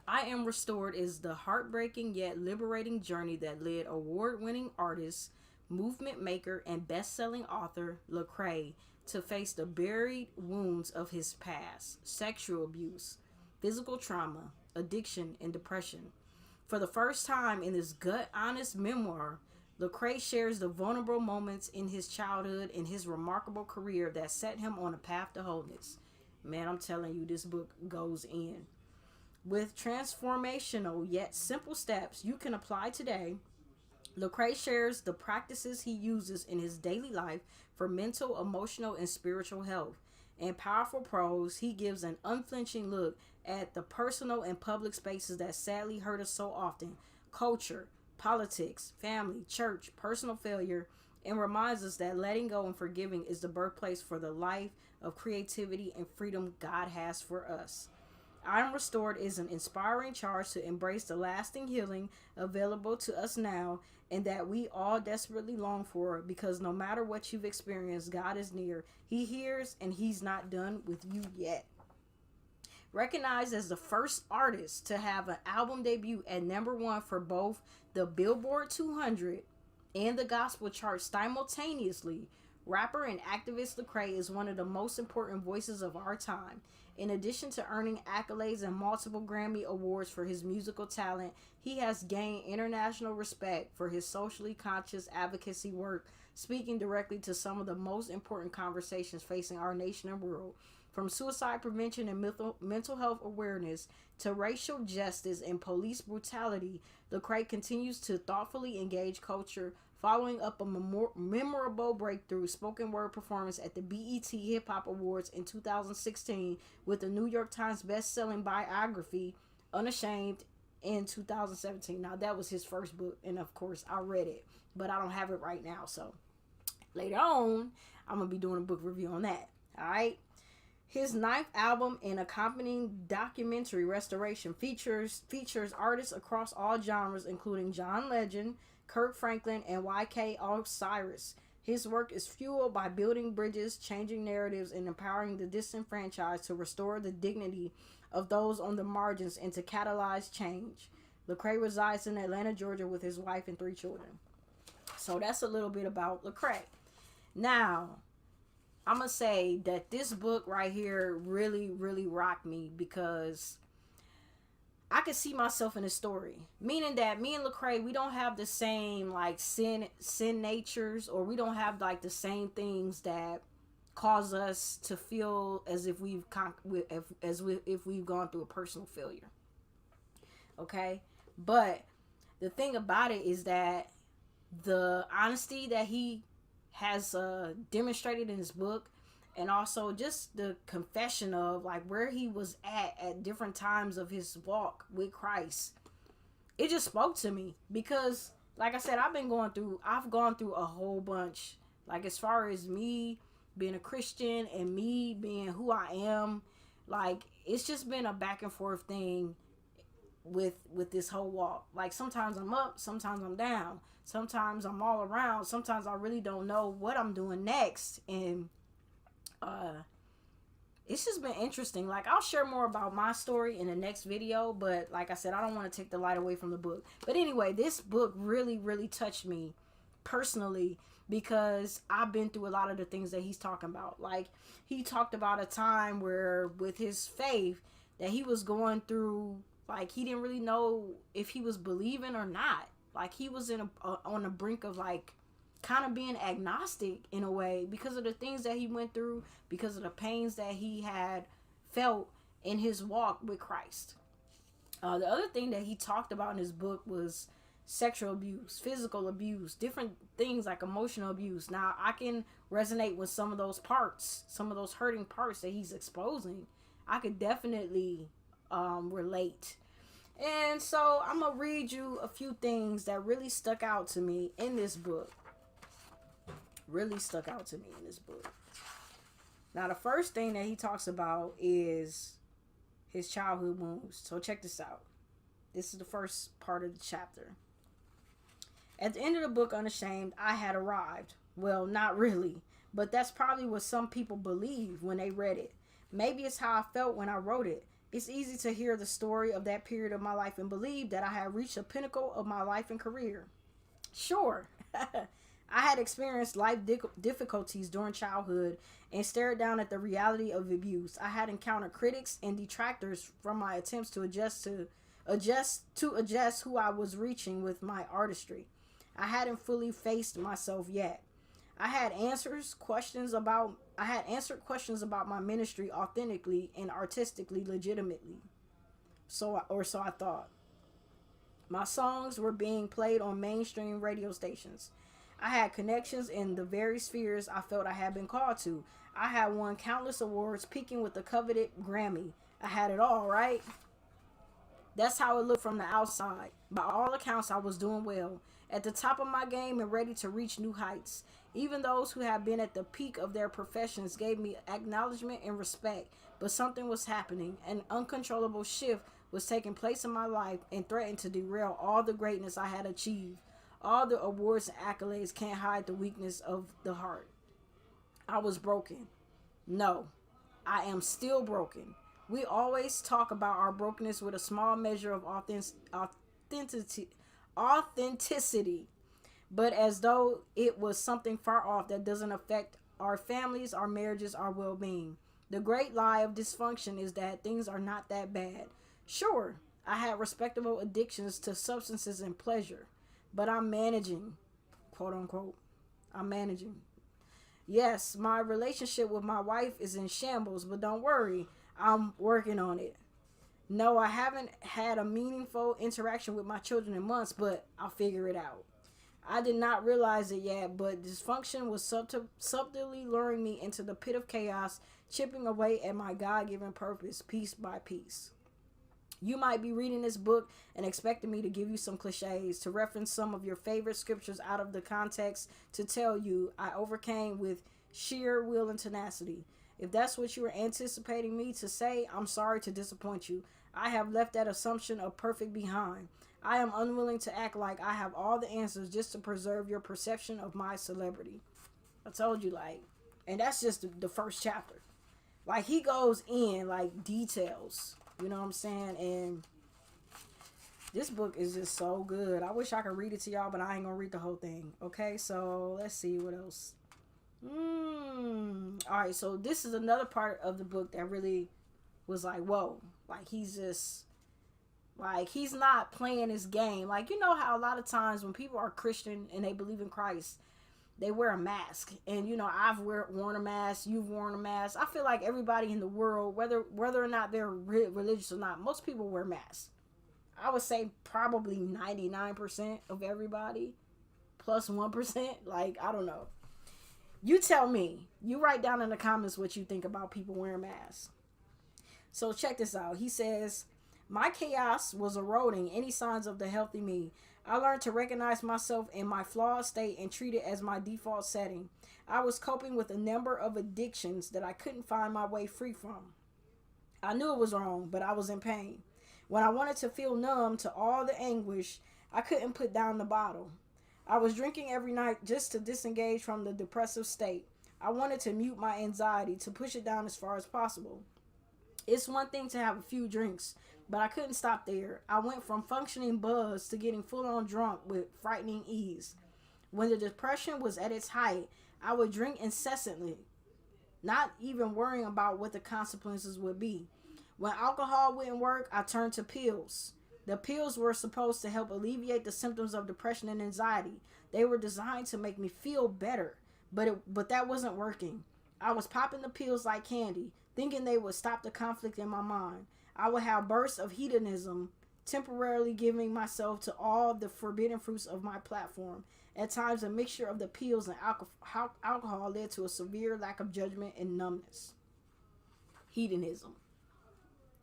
I Am Restored is the heartbreaking yet liberating journey that led award-winning artist, movement maker, and best-selling author Lecrae to face the buried wounds of his past: sexual abuse, physical trauma, addiction, and depression. For the first time in this gut-honest memoir, Lecrae shares the vulnerable moments in his childhood and his remarkable career that set him on a path to wholeness. Man, I'm telling you, this book goes in. With transformational yet simple steps you can apply today, Lecrae shares the practices he uses in his daily life for mental, emotional, and spiritual health. In powerful prose, he gives an unflinching look at the personal and public spaces that sadly hurt us so often: culture, politics, family, church, personal failure, and reminds us that letting go and forgiving is the birthplace for the life of creativity and freedom God has for us. I Am Restored is an inspiring charge to embrace the lasting healing available to us now and that we all desperately long for, because no matter what you've experienced, God is near. He hears and He's not done with you yet. Recognized as the first artist to have an album debut at #1 for both the Billboard 200 and the gospel chart simultaneously, rapper and activist Lecrae is one of the most important voices of our time. In addition to earning accolades and multiple Grammy Awards for his musical talent, he has gained international respect for his socially conscious advocacy work, speaking directly to some of the most important conversations facing our nation and world. From suicide prevention and mental health awareness to racial justice and police brutality, Lecrae continues to thoughtfully engage culture, following up a memorable breakthrough spoken word performance at the BET Hip Hop Awards in 2016 with the New York Times best-selling biography Unashamed in 2017. Now, that was his first book, and of course, I read it, but I don't have it right now, so later on, I'm going to be doing a book review on that. All right? His ninth album and accompanying documentary Restoration features artists across all genres, including John Legend, Kirk Franklin, and YK Osiris. His work is fueled by building bridges, changing narratives, and empowering the disenfranchised to restore the dignity of those on the margins and to catalyze change. Lecrae resides in Atlanta, Georgia with his wife and 3 children. So that's a little bit about Lecrae. Now, I'm going to say that this book right here really, really rocked me because I could see myself in the story. Meaning that me and Lecrae, we don't have the same like sin natures, or we don't have like the same things that cause us to feel as if we've if we've gone through a personal failure. Okay? But the thing about it is that the honesty that he has demonstrated in his book, and also just the confession of like where he was at different times of his walk with Christ, it just spoke to me because, like I said, I've gone through a whole bunch, like as far as me being a Christian and me being who I am. Like, it's just been a back and forth thing with this whole walk. Like, sometimes I'm up, sometimes I'm down, sometimes I'm all around, sometimes I really don't know what I'm doing next. And it's just been interesting. Like, I'll share more about my story in the next video, but like I said, I don't want to take the light away from the book. But anyway, this book really, really touched me personally because I've been through a lot of the things that he's talking about. Like, he talked about a time where with his faith that he was going through, like, he didn't really know if he was believing or not. Like, he was on the brink of like kind of being agnostic in a way because of the things that he went through, because of the pains that he had felt in his walk with Christ. The other thing that he talked about in his book was sexual abuse, physical abuse, different things like emotional abuse. Now, I can resonate with some of those parts, some of those hurting parts that he's exposing. I could definitely relate. And so I'm going to read you a few things that really stuck out to me in this book. Now, the first thing that he talks about is his childhood wounds. So check this out. This is the first part of the chapter. At the end of the book, Unashamed, I had arrived. Well, not really, but that's probably what some people believe when they read it. Maybe it's how I felt when I wrote it. It's easy to hear the story of that period of my life and believe that I had reached the pinnacle of my life and career. Sure, I had experienced life difficulties during childhood and stared down at the reality of abuse. I had encountered critics and detractors from my attempts to adjust who I was reaching with my artistry. I hadn't fully faced myself yet. I had answered questions about my ministry authentically and artistically legitimately. So I thought. My songs were being played on mainstream radio stations. I had connections in the very spheres I felt I had been called to. I had won countless awards, peaking with the coveted Grammy. I had it all, right? That's how it looked from the outside. By all accounts, I was doing well, at the top of my game and ready to reach new heights. Even those who had been at the peak of their professions gave me acknowledgement and respect, but something was happening. An uncontrollable shift was taking place in my life and threatened to derail all the greatness I had achieved. All the awards and accolades can't hide the weakness of the heart. I was broken. No, I am still broken. We always talk about our brokenness with a small measure of authenticity, authenticity, but as though it was something far off that doesn't affect our families, our marriages, our well being. The great lie of dysfunction is that things are not that bad. Sure, I had respectable addictions to substances and pleasure, but I'm managing, quote unquote. I'm managing. Yes, my relationship with my wife is in shambles, but don't worry, I'm working on it. No, I haven't had a meaningful interaction with my children in months, but I'll figure it out. I did not realize it yet, but dysfunction was subtly luring me into the pit of chaos, chipping away at my God given purpose, piece by piece. You might be reading this book and expecting me to give you some cliches, to reference some of your favorite scriptures out of the context, to tell you I overcame with sheer will and tenacity. If that's what you were anticipating me to say, I'm sorry to disappoint you. I have left that assumption of perfect behind. I am unwilling to act like I have all the answers just to preserve your perception of my celebrity. I told you, like, and that's just the first chapter. Like, he goes in, like, details. You know what I'm saying? And this book is just so good. I wish I could read it to y'all, but I ain't gonna read the whole thing. Okay, so let's see what else. Alright, so this is another part of the book that really was like, whoa. Like, he's just, like, he's not playing his game. Like, you know how a lot of times when people are Christian and they believe in Christ, they wear a mask. And, you know, I've worn a mask. You've worn a mask. I feel like everybody in the world, whether or not they're religious or not, most people wear masks. I would say probably 99% of everybody, plus 1%. Like, I don't know. You tell me. You write down in the comments what you think about people wearing masks. So check this out. He says, my chaos was eroding any signs of the healthy me. I learned to recognize myself in my flawed state and treat it as my default setting. I was coping with a number of addictions that I couldn't find my way free from. I knew it was wrong, but I was in pain. When I wanted to feel numb to all the anguish, I couldn't put down the bottle. I was drinking every night just to disengage from the depressive state. I wanted to mute my anxiety, to push it down as far as possible. It's one thing to have a few drinks, but I couldn't stop there. I went from functioning buzzed to getting full on drunk with frightening ease. When the depression was at its height, I would drink incessantly, not even worrying about what the consequences would be. When alcohol wouldn't work, I turned to pills. The pills were supposed to help alleviate the symptoms of depression and anxiety. They were designed to make me feel better, but that wasn't working. I was popping the pills like candy, thinking they would stop the conflict in my mind. I would have bursts of hedonism, temporarily giving myself to all the forbidden fruits of my platform. At times, a mixture of the pills and alcohol led to a severe lack of judgment and numbness. Hedonism.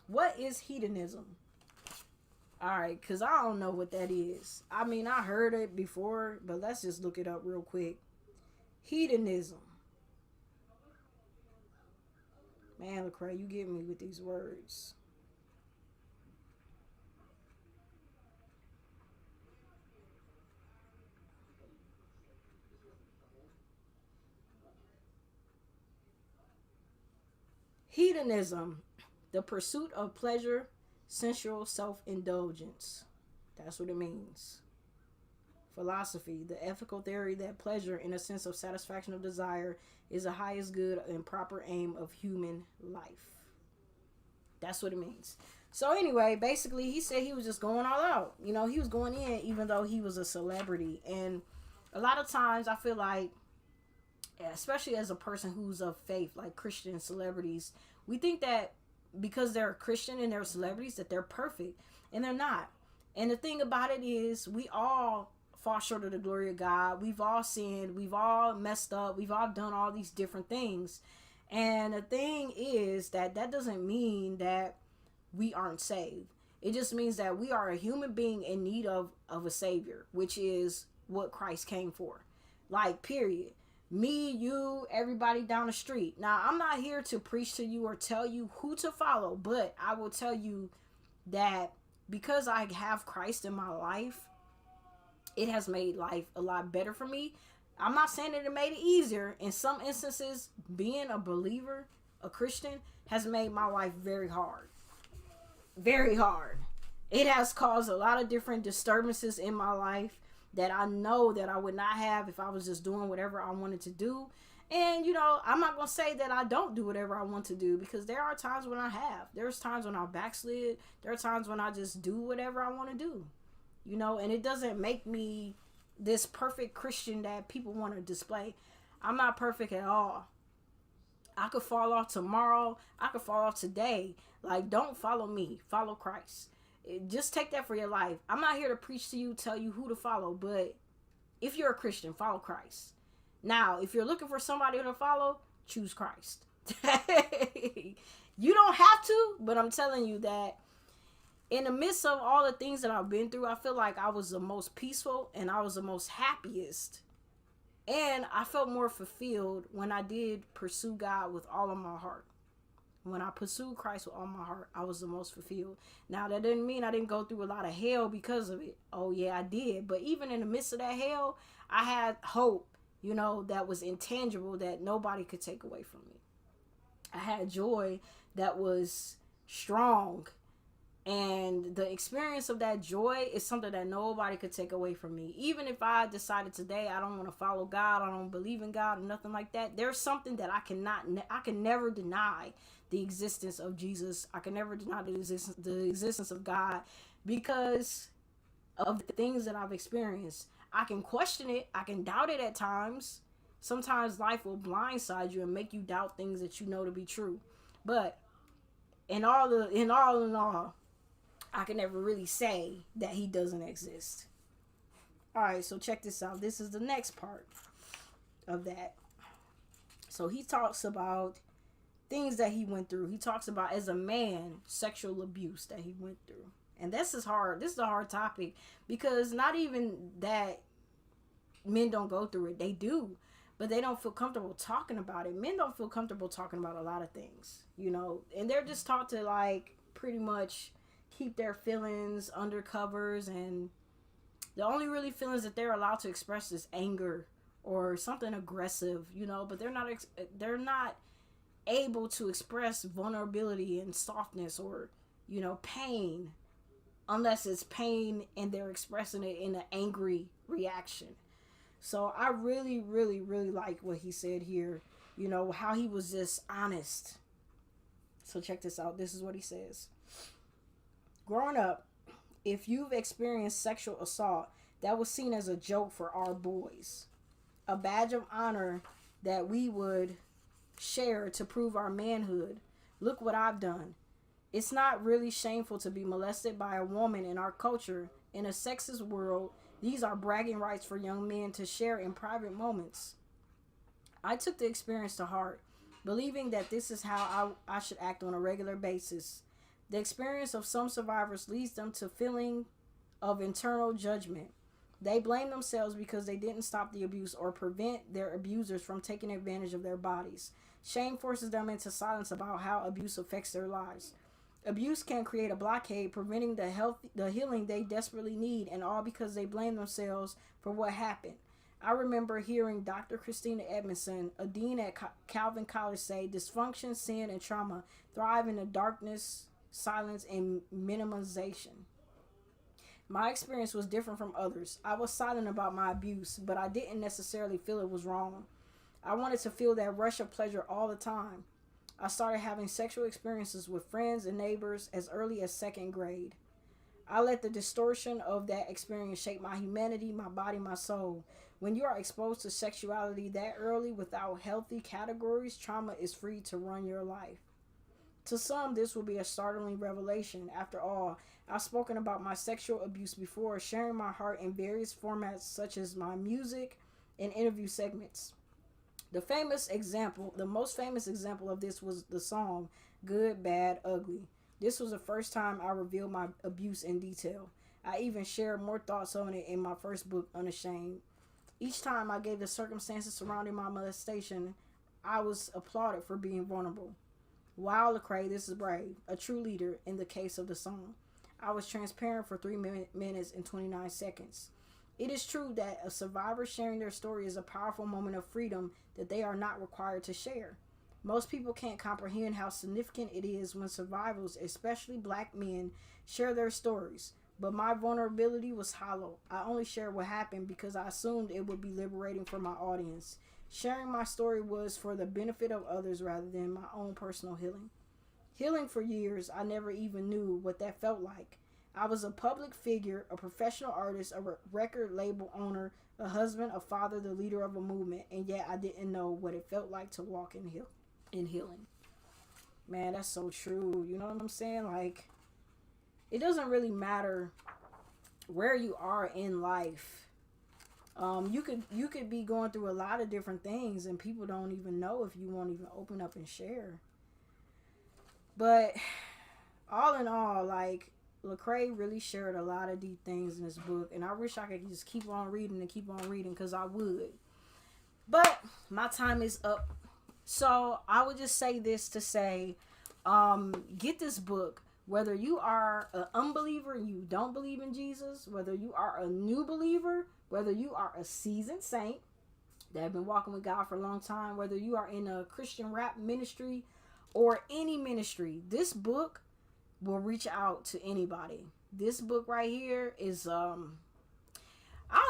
What is hedonism? Alright, because I don't know what that is. I mean, I heard it before, but let's just look it up real quick. Hedonism. Man, Lecrae, you get me with these words. Hedonism, the pursuit of pleasure, sensual self-indulgence. That's what it means. Philosophy, the ethical theory that pleasure in a sense of satisfaction of desire is the highest good and proper aim of human life. That's what it means. So anyway, basically he said he was just going all out. You know, he was going in even though he was a celebrity. And a lot of times I feel like, especially as a person who's of faith, like Christian celebrities, we think that because they're Christian and they're celebrities that they're perfect, and they're not. And the thing about it is, we all fall short of the glory of God. We've all sinned. We've all messed up. We've all done all these different things. And the thing is that doesn't mean that we aren't saved. It just means that we are a human being in need of a savior, which is what Christ came for. Like, period. Me, you, everybody down the street. Now, I'm not here to preach to you or tell you who to follow, but I will tell you that because I have Christ in my life, it has made life a lot better for me. I'm not saying that it made it easier. In some instances, being a believer, a Christian, has made my life very hard. Very hard. It has caused a lot of different disturbances in my life that I know that I would not have if I was just doing whatever I wanted to do. And, you know, I'm not going to say that I don't do whatever I want to do, because there are times when I have. There's times when I backslid. There are times when I just do whatever I want to do. You know, and it doesn't make me this perfect Christian that people want to display. I'm not perfect at all. I could fall off tomorrow. I could fall off today. Like, don't follow me. Follow Christ. Just take that for your life. I'm not here to preach to you, tell you who to follow, but if you're a Christian, follow Christ. Now, if you're looking for somebody to follow, choose Christ. You don't have to, but I'm telling you that in the midst of all the things that I've been through, I feel like I was the most peaceful and I was the most happiest. And I felt more fulfilled when I did pursue God with all of my heart. When I pursued Christ with all my heart, I was the most fulfilled. Now, that didn't mean I didn't go through a lot of hell because of it. Oh, yeah, I did. But even in the midst of that hell, I had hope, you know, that was intangible, that nobody could take away from me. I had joy that was strong. And the experience of that joy is something that nobody could take away from me. Even if I decided today I don't want to follow God, I don't believe in God or nothing like that, there's something that I can never deny the existence of Jesus. I can never deny the existence of God because of the things that I've experienced. I can question it. I can doubt it at times. Sometimes life will blindside you and make you doubt things that you know to be true. But in all, I can never really say that he doesn't exist. All right, so check this out. This is the next part of that. So he talks about things that he went through. He talks about, as a man, sexual abuse that he went through. And this is hard. This is a hard topic, because not even that men don't go through it. They do. But they don't feel comfortable talking about it. Men don't feel comfortable talking about a lot of things, you know. And they're just taught to, like, pretty much keep their feelings under covers, and the only really feelings that they're allowed to express is anger or something aggressive, you know. But they're not able to express vulnerability and softness or, you know, pain, unless it's pain and they're expressing it in an angry reaction. So I really, really, really like what he said here, you know, how he was just honest. So check this out. This is what he says. Growing up, if you've experienced sexual assault, that was seen as a joke for our boys. A badge of honor that we would share to prove our manhood. Look what I've done. It's not really shameful to be molested by a woman in our culture. In a sexist world, these are bragging rights for young men to share in private moments. I took the experience to heart, believing that this is how I should act on a regular basis. The experience of some survivors leads them to feeling of internal judgment. They blame themselves because they didn't stop the abuse or prevent their abusers from taking advantage of their bodies. Shame forces them into silence about how abuse affects their lives. Abuse can create a blockade, preventing the healing they desperately need, and all because they blame themselves for what happened. I remember hearing Dr. Christina Edmondson, a dean at Calvin College, say, dysfunction, sin, and trauma thrive in the darkness, silence, and minimization. My experience was different from others. I was silent about my abuse, but I didn't necessarily feel it was wrong. I wanted to feel that rush of pleasure all the time. I started having sexual experiences with friends and neighbors as early as second grade. I let the distortion of that experience shape my humanity, my body, my soul. When you are exposed to sexuality that early without healthy categories, trauma is free to run your life. To some, this will be a startling revelation. After all, I've spoken about my sexual abuse before, sharing my heart in various formats such as my music and interview segments. The most famous example of this was the song Good, Bad, Ugly. This was the first time I revealed my abuse in detail. I even shared more thoughts on it in my first book, Unashamed. Each time I gave the circumstances surrounding my molestation, I was applauded for being vulnerable. Wow, Lecrae, this is brave. A true leader in the case of the song. I was transparent for 3 minutes and 29 seconds. It is true that a survivor sharing their story is a powerful moment of freedom that they are not required to share. Most people can't comprehend how significant it is when survivors, especially black men, share their stories. But my vulnerability was hollow. I only shared what happened because I assumed it would be liberating for my audience. Sharing my story was for the benefit of others rather than my own personal healing. Healing for years, I never even knew what that felt like. I was a public figure, a professional artist, a record label owner, a husband, a father, the leader of a movement, and yet I didn't know what it felt like to walk in healing. Man, that's so true. You know what I'm saying? Like, it doesn't really matter where you are in life. You could be going through a lot of different things, and people don't even know if you won't even open up and share. But all in all, like, Lecrae really shared a lot of deep things in this book, and I wish I could just keep on reading and keep on reading, because I would. But my time is up. So I would just say this to say, get this book. Whether you are an unbeliever and you don't believe in Jesus, whether you are a new believer, whether you are a seasoned saint that have been walking with God for a long time, whether you are in a Christian rap ministry or any ministry, this book will reach out to anybody. This book right here is, I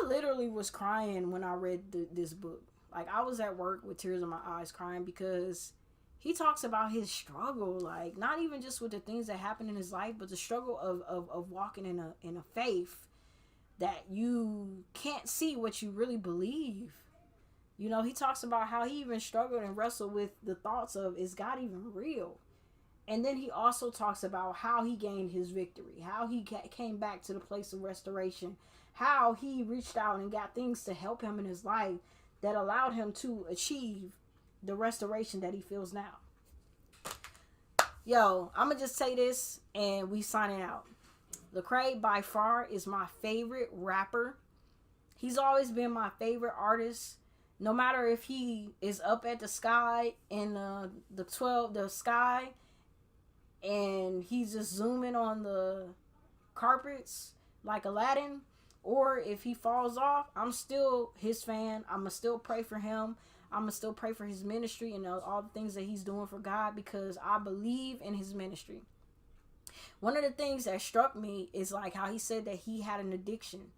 literally was crying when I read this book. Like, I was at work with tears in my eyes crying because he talks about his struggle, like, not even just with the things that happen in his life, but the struggle of walking in a faith that you can't see what you really believe. You know, he talks about how he even struggled and wrestled with the thoughts of, is God even real? And then he also talks about how he gained his victory, how he came back to the place of restoration, how he reached out and got things to help him in his life that allowed him to achieve the restoration that he feels now. Yo, I'm going to just say this and we signing out. Lecrae by far is my favorite rapper. He's always been my favorite artist. No matter if he is up at the sky in the sky and he's just zooming on the carpets like Aladdin, or if he falls off, I'm still his fan. I'm going to still pray for him. I'm going to still pray for his ministry and all the things that he's doing for God, because I believe in his ministry. One of the things that struck me is like how he said that he had an addiction.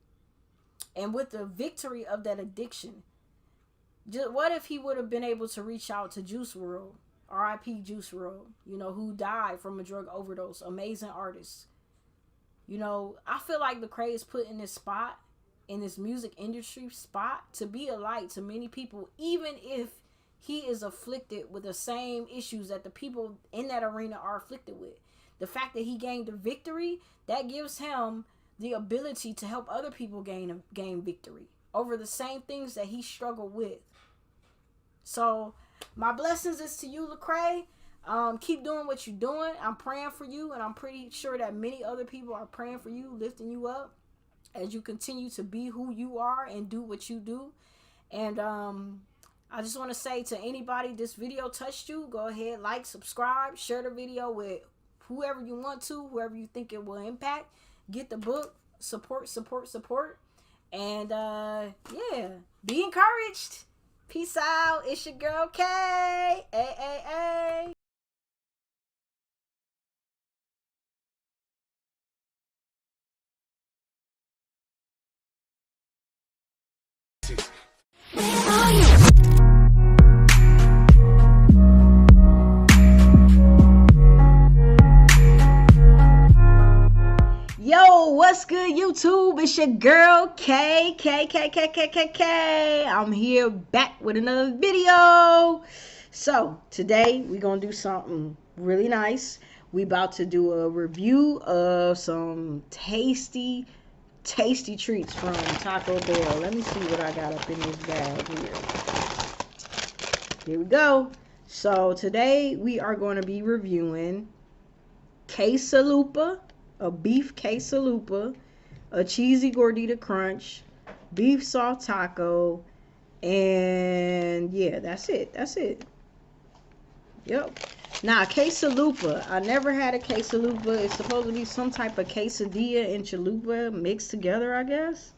And with the victory of that addiction, what if he would have been able to reach out to Juice WRLD, R.I.P. Juice WRLD, you know, who died from a drug overdose, amazing artist. You know, I feel like Lecrae is put in this spot, in this music industry spot, to be a light to many people, even if he is afflicted with the same issues that the people in that arena are afflicted with. The fact that he gained a victory, that gives him the ability to help other people gain victory over the same things that he struggled with. So my blessings is to you, Lecrae. Keep doing what you're doing. I'm praying for you, and I'm pretty sure that many other people are praying for you, lifting you up as you continue to be who you are and do what you do. And I just want to say to anybody, this video touched you, go ahead, like, subscribe, share the video with whoever you want to, whoever you think it will impact. Get the book, support. And yeah, be encouraged. Peace out. It's your girl Kay. Ay. Yo, what's good, YouTube? It's your girl K. I'm here back with another video. So today we're gonna do something really nice. We about to do a review of some tasty treats from Taco Bell. Let me see what I got up in this bag here. Here we go. So today we are going to be reviewing quesalupa, a beef quesalupa, a cheesy gordita crunch, beef soft taco, and yeah, that's it. Yep. Now, quesalupa. I never had a quesalupa. It's supposed to be some type of quesadilla and chalupa mixed together, I guess.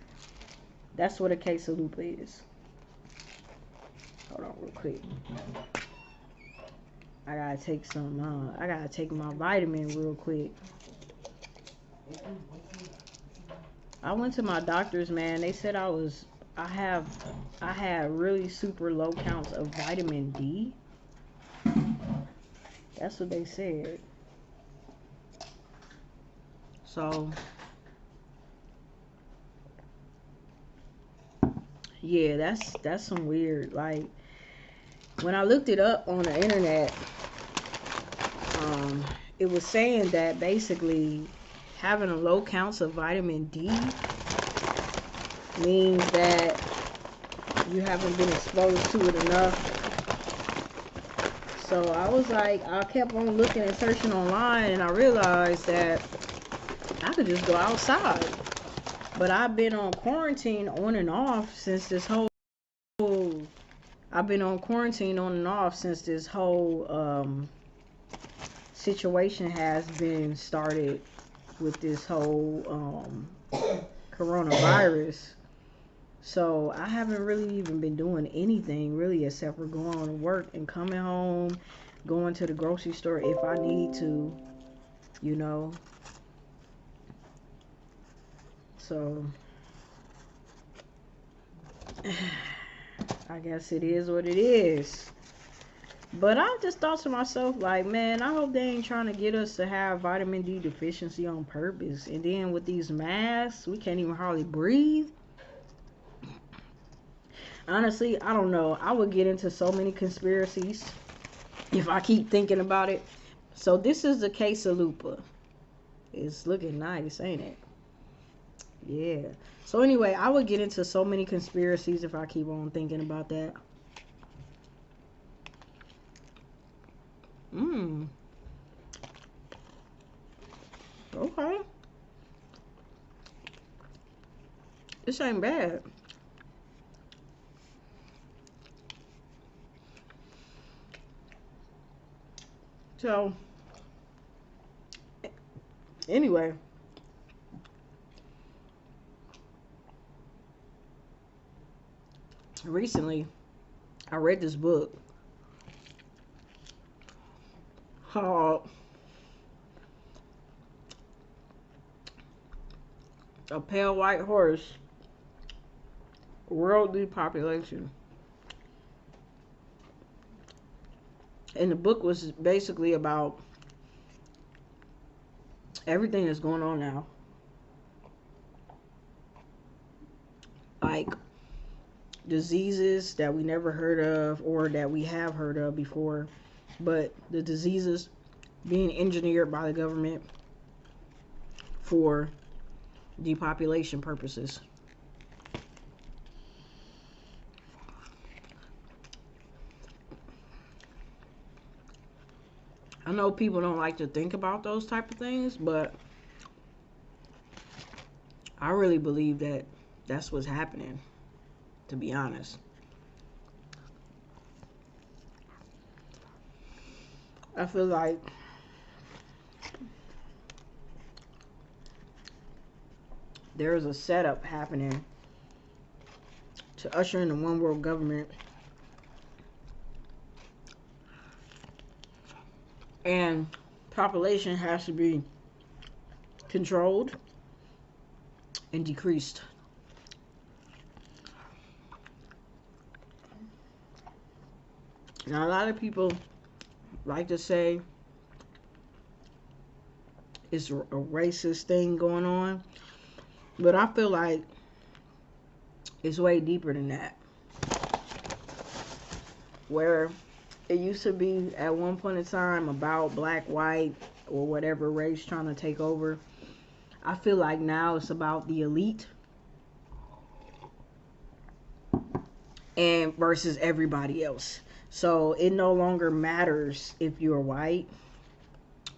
That's what a quesalupa is. Hold on real quick. I gotta take my vitamin real quick. I went to my doctor's, man. They said I had really super low counts of vitamin D. That's what they said. So, yeah, that's some weird. Like, when I looked it up on the internet, it was saying that basically having a low counts of vitamin D means that you haven't been exposed to it enough. So I was like, I kept on looking and searching online, and I realized that I could just go outside. But I've been on quarantine on and off since this whole situation has been started with this whole coronavirus. So I haven't really even been doing anything really except for going to work and coming home, going to the grocery store if I need to, you know. So I guess it is what it is. But I just thought to myself, like, man, I hope they ain't trying to get us to have vitamin D deficiency on purpose. And then with these masks, we can't even hardly breathe. Honestly, I don't know. I would get into so many conspiracies if I keep thinking about it. So this is the quesalupa. It's looking nice, ain't it? Yeah. So anyway, I would get into so many conspiracies if I keep on thinking about that. Okay. This ain't bad. So, anyway, recently I read this book called A Pale White Horse, World Depopulation. And the book was basically about everything that's going on now. Like diseases that we never heard of or that we have heard of before, but the diseases being engineered by the government for depopulation purposes. I know people don't like to think about those type of things, but I really believe that that's what's happening, to be honest. I feel like there is a setup happening to usher in the one world government, and population has to be controlled and decreased. Now, a lot of people like to say it's a racist thing going on, but I feel like it's way deeper than that. Where it used to be at one point in time about black, white, or whatever race trying to take over. I feel like now it's about the elite and versus everybody else. So it no longer matters if you're white,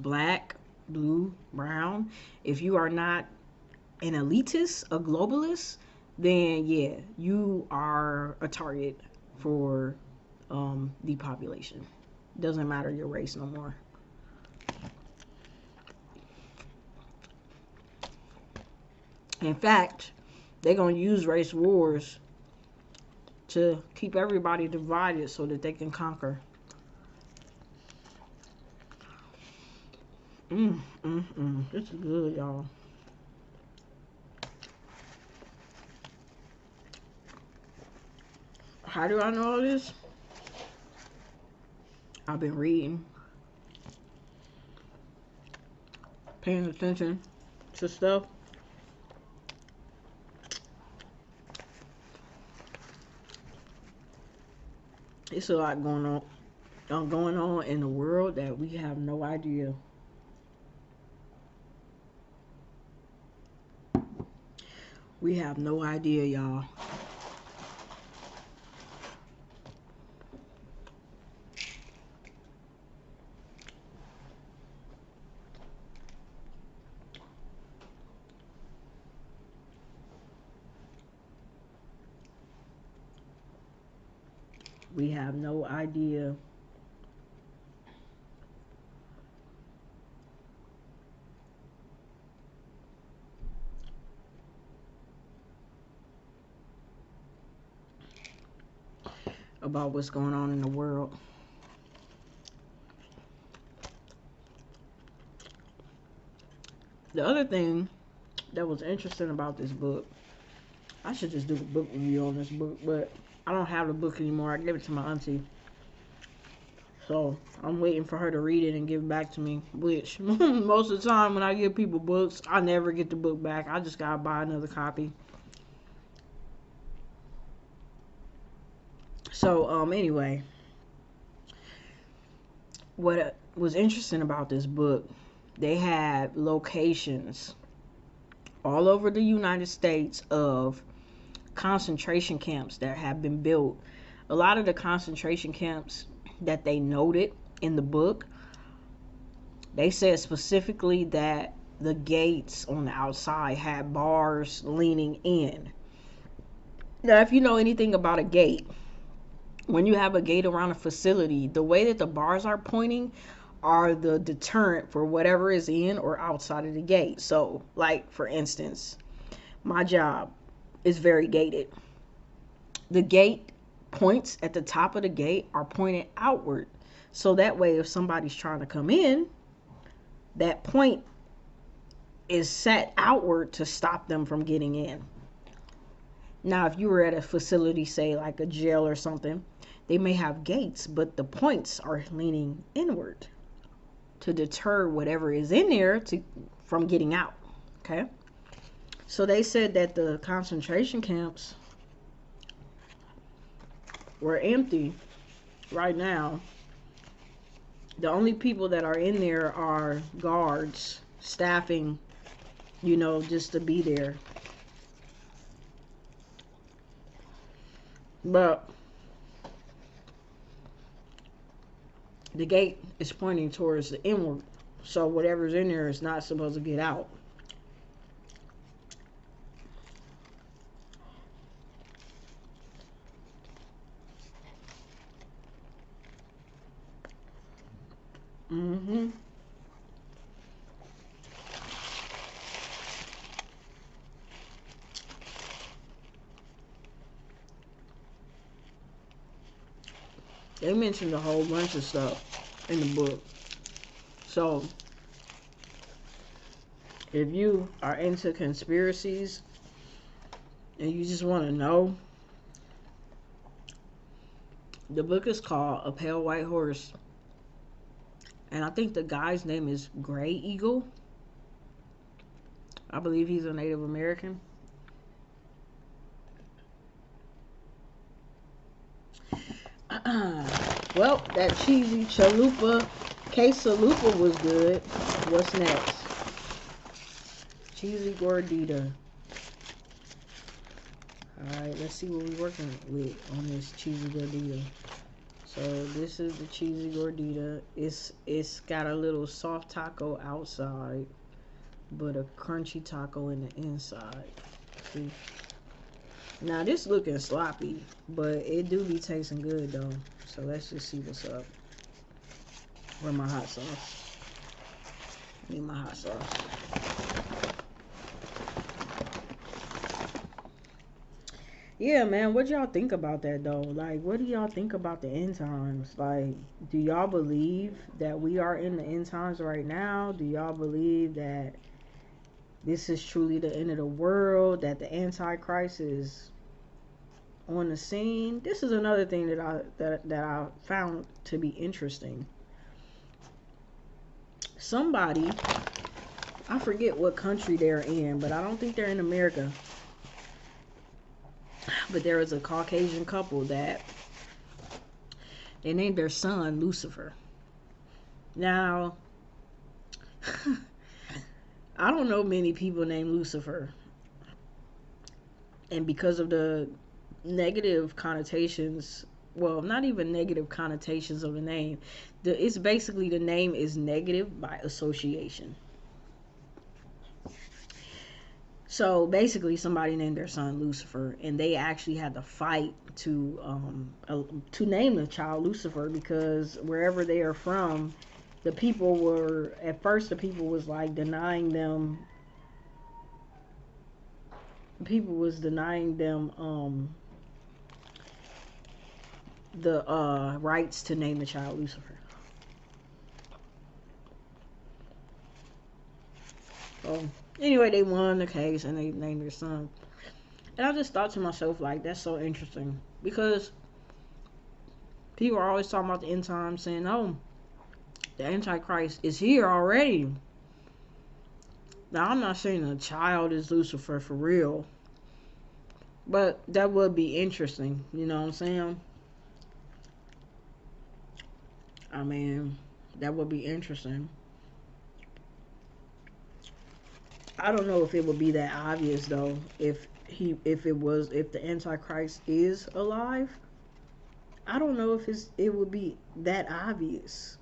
black, blue, brown. If you are not an elitist, a globalist, then yeah, you are a target for depopulation. Doesn't matter your race no more. In fact, they're gonna use race wars to keep everybody divided so that they can conquer. This is good, y'all. How do I know all this? I've been reading, paying attention to stuff. It's a lot going on in the world that we have no idea. We have no idea, y'all. We have no idea. About what's going on in the world. The other thing that was interesting about this book, I should just do a book review on this book, but I don't have the book anymore. I gave it to my auntie. So I'm waiting for her to read it and give it back to me, which most of the time when I give people books, I never get the book back. I just gotta buy another copy. So anyway, what was interesting about this book, they had locations all over the United States of concentration camps that have been built. A lot of the concentration camps that they noted in the book, they said specifically that the gates on the outside had bars leaning in. Now, if you know anything about a gate, when you have a gate around a facility, the way that the bars are pointing are the deterrent for whatever is in or outside of the gate. So, like, for instance, my job is very gated. The gate points at the top of the gate are pointed outward. So that way, if somebody's trying to come in, that point is set outward to stop them from getting in. Now, if you were at a facility, say like a jail or something, they may have gates, but the points are leaning inward to deter whatever is in there from getting out. Okay? So they said that the concentration camps were empty right now. The only people that are in there are guards, staffing, just to be there. But the gate is pointing towards the inward. So whatever's in there is not supposed to get out. They mentioned a whole bunch of stuff in the book. So, if you are into conspiracies and you just want to know, the book is called A Pale White Horse. And I think the guy's name is Gray Eagle. I believe he's a Native American. Well, that cheesy chalupa quesalupa was good. What's next? Cheesy gordita. Alright, let's see what we're working with on this cheesy gordita. So this is the cheesy gordita. It's got a little soft taco outside, but a crunchy taco in the inside. See? Now this looking sloppy, but it do be tasting good though. So let's just see what's up. Where my hot sauce? Need my hot sauce. Yeah, man, what y'all think about that though? Like, what do y'all think about the end times? Like, do y'all believe that we are in the end times right now? Do y'all believe that this is truly the end of the world, that the Antichrist is on the scene? This is another thing that I found to be interesting. Somebody, I forget what country they're in, but I don't think they're in America. But there was a Caucasian couple that they named their son Lucifer. Now, I don't know many people named Lucifer. And because of the negative connotations, well, not even negative connotations of the name, it's basically the name is negative by association. So basically somebody named their son Lucifer, and they actually had to fight to name the child Lucifer, because wherever they are from, the people was like denying them. People was denying them the rights to name the child Lucifer. So anyway, they won the case and they named their son. And I just thought to myself, like, that's so interesting, because people are always talking about the end times, saying, oh, the Antichrist is here already. Now, I'm not saying a child is Lucifer for real, but that would be interesting. You know what I'm saying? I mean, that would be interesting. I don't know if it would be that obvious though, if the Antichrist is alive. I don't know if it would be that obvious.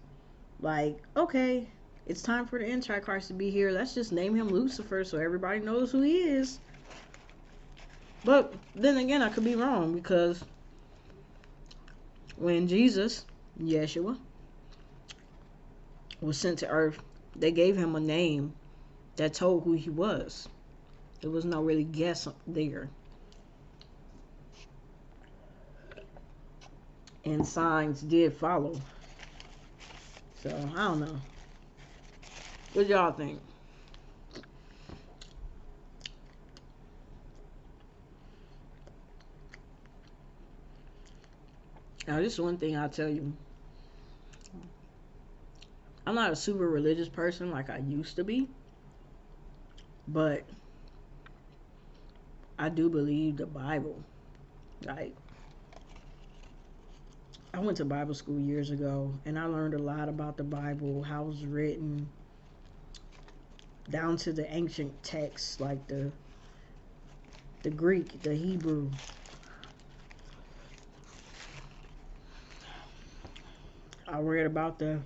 Like, okay, it's time for the Antichrist to be here. Let's just name him Lucifer so everybody knows who he is. But then again, I could be wrong, because when Yeshua, was sent to earth, they gave him a name that told who he was. There was no really guess there. And signs did follow. So, I don't know. What y'all think? Now, this is one thing I'll tell you. I'm not a super religious person like I used to be. But I do believe the Bible. Like, I went to Bible school years ago, and I learned a lot about the Bible, how it was written, down to the ancient texts, like the Greek, the Hebrew. I read about the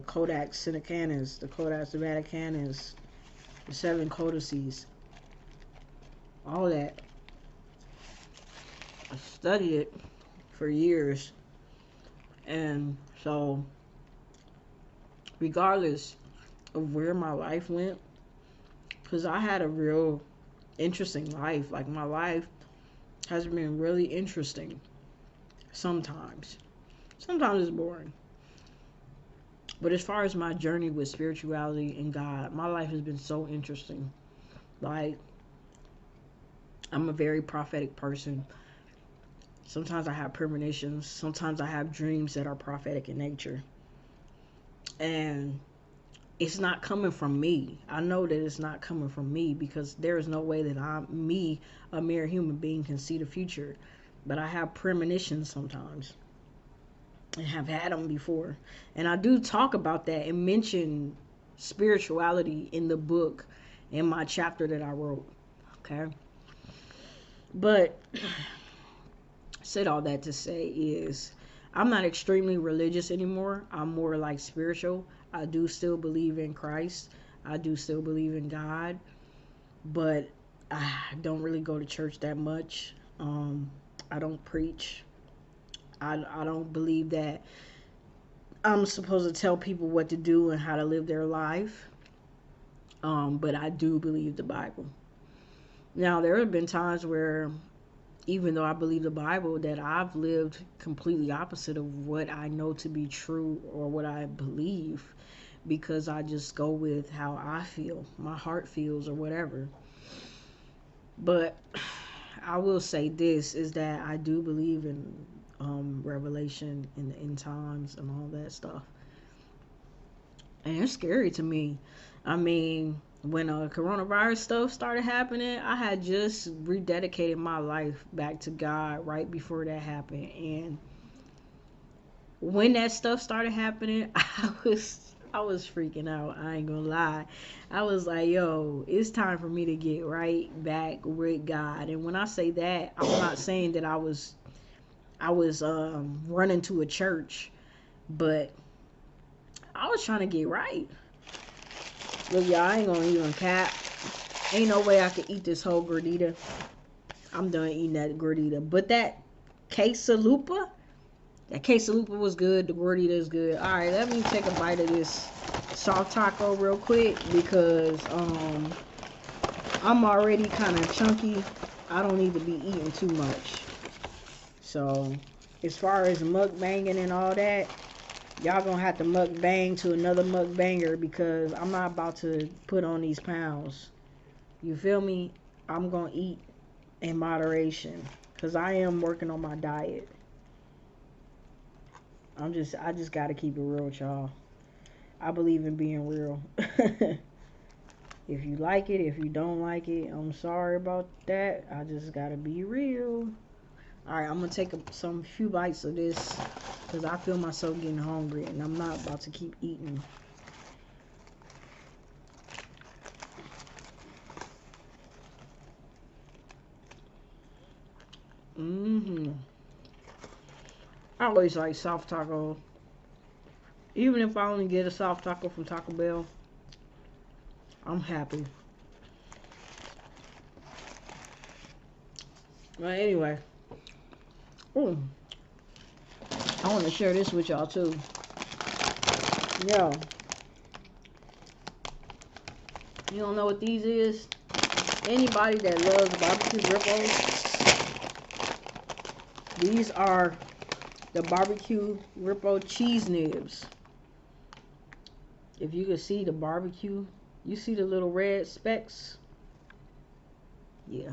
Codex Sinaiticus, the Codex Vaticanus, the 7 codices, all that. I studied it for years, and so regardless of where my life went, because I had a real interesting life. Like, my life has been really interesting. Sometimes it's boring. But as far as my journey with spirituality and God, my life has been so interesting. Like, I'm a very prophetic person. Sometimes I have premonitions. Sometimes I have dreams that are prophetic in nature. And it's not coming from me. I know that it's not coming from me, because there is no way that a mere human being, can see the future. But I have premonitions sometimes. and have had them before. And I do talk about that and mention spirituality in the book in my chapter that I wrote. Okay. But said all that to say is I'm not extremely religious anymore. I'm more like spiritual. I do still believe in Christ. I do still believe in God, but I don't really go to church that much. I don't preach. I don't believe that I'm supposed to tell people what to do and how to live their life. But I do believe the Bible. Now, there have been times where, even though I believe the Bible, that I've lived completely opposite of what I know to be true or what I believe, because I just go with how I feel, my heart feels, or whatever. But I will say this is that I do believe in revelation in the end times and all that stuff. And it's scary to me. I mean, when coronavirus stuff started happening, I had just rededicated my life back to God right before that happened. And when that stuff started happening, I was freaking out. I ain't gonna lie. I was like, yo, it's time for me to get right back with God. And when I say that, I'm not saying that I was running to a church, but I was trying to get right. Look, y'all, I ain't gonna even cap. Ain't no way I could eat this whole gordita. I'm done eating that gordita. But that quesalupa, was good. The gordita is good. All right, let me take a bite of this soft taco real quick because I'm already kind of chunky. I don't need to be eating too much. So, as far as mukbanging and all that, y'all gonna have to mukbang to another mukbanger because I'm not about to put on these pounds. You feel me? I'm gonna eat in moderation because I am working on my diet. I just gotta keep it real with y'all. I believe in being real. If you like it, if you don't like it, I'm sorry about that. I just gotta be real. Alright, I'm gonna take some few bites of this because I feel myself getting hungry and I'm not about to keep eating. I always like soft taco. Even if I only get a soft taco from Taco Bell, I'm happy. But anyway, ooh, I want to share this with y'all too. Yo, you don't know what these is? Anybody that loves barbecue ripples, these are the barbecue ripple cheese nibs. If you can see the barbecue, you see the little red specks? Yeah.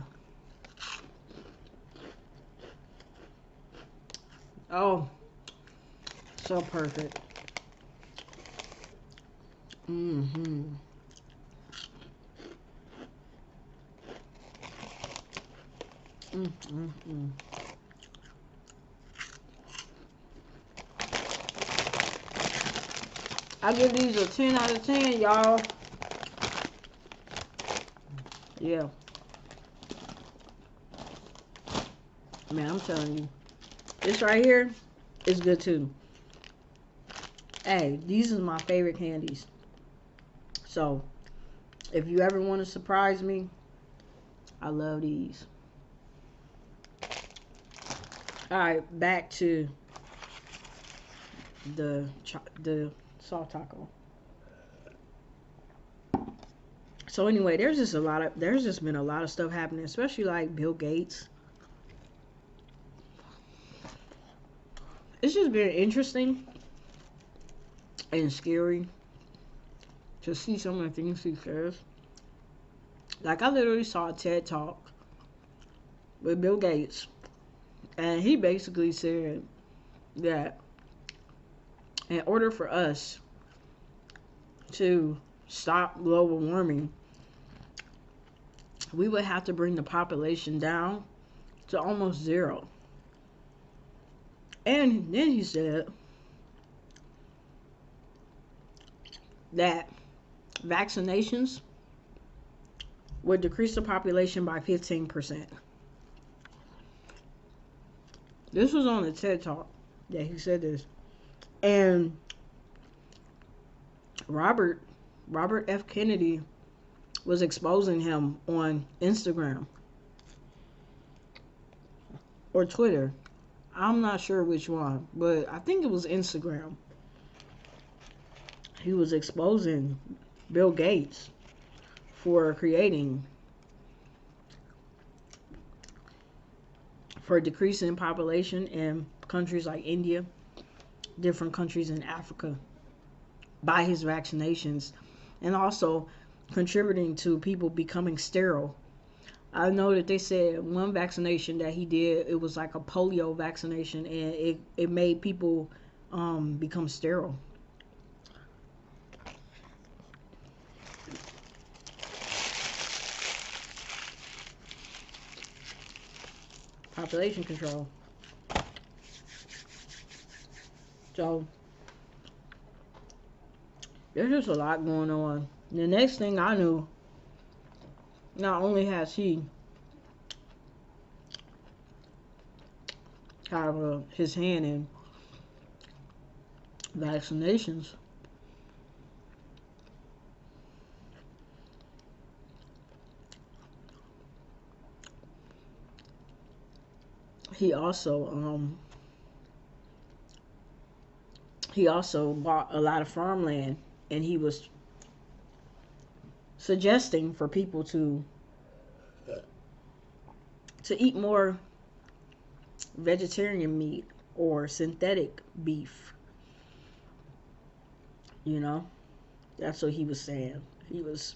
Oh, so perfect. Mm-hmm. Mm-hmm. I give these a 10 out of 10, y'all. Yeah. Man, I'm telling you. This right here is good too. Hey, these are my favorite candies. So, if you ever want to surprise me, I love these. Alright, back to the soft taco. So anyway, there's just been a lot of stuff happening, especially like Bill Gates. It's just been interesting and scary to see some of the things he says. Like, I literally saw a TED Talk with Bill Gates, and he basically said that in order for us to stop global warming, we would have to bring the population down to almost zero. And then he said that vaccinations would decrease the population by 15%. This was on the TED Talk that he said this. And Robert F. Kennedy was exposing him on Instagram or Twitter. I'm not sure which one, but I think it was Instagram. He was exposing Bill Gates for decreasing population in countries like India, different countries in Africa, by his vaccinations, and also contributing to people becoming sterile. I know that they said one vaccination that he did, it was like a polio vaccination, and it made people become sterile. Population control. So there's just a lot going on. The next thing I knew, not only has he have his hand in vaccinations, he also bought a lot of farmland, and he was suggesting for people to eat more vegetarian meat or synthetic beef. You know, that's what he was saying. He was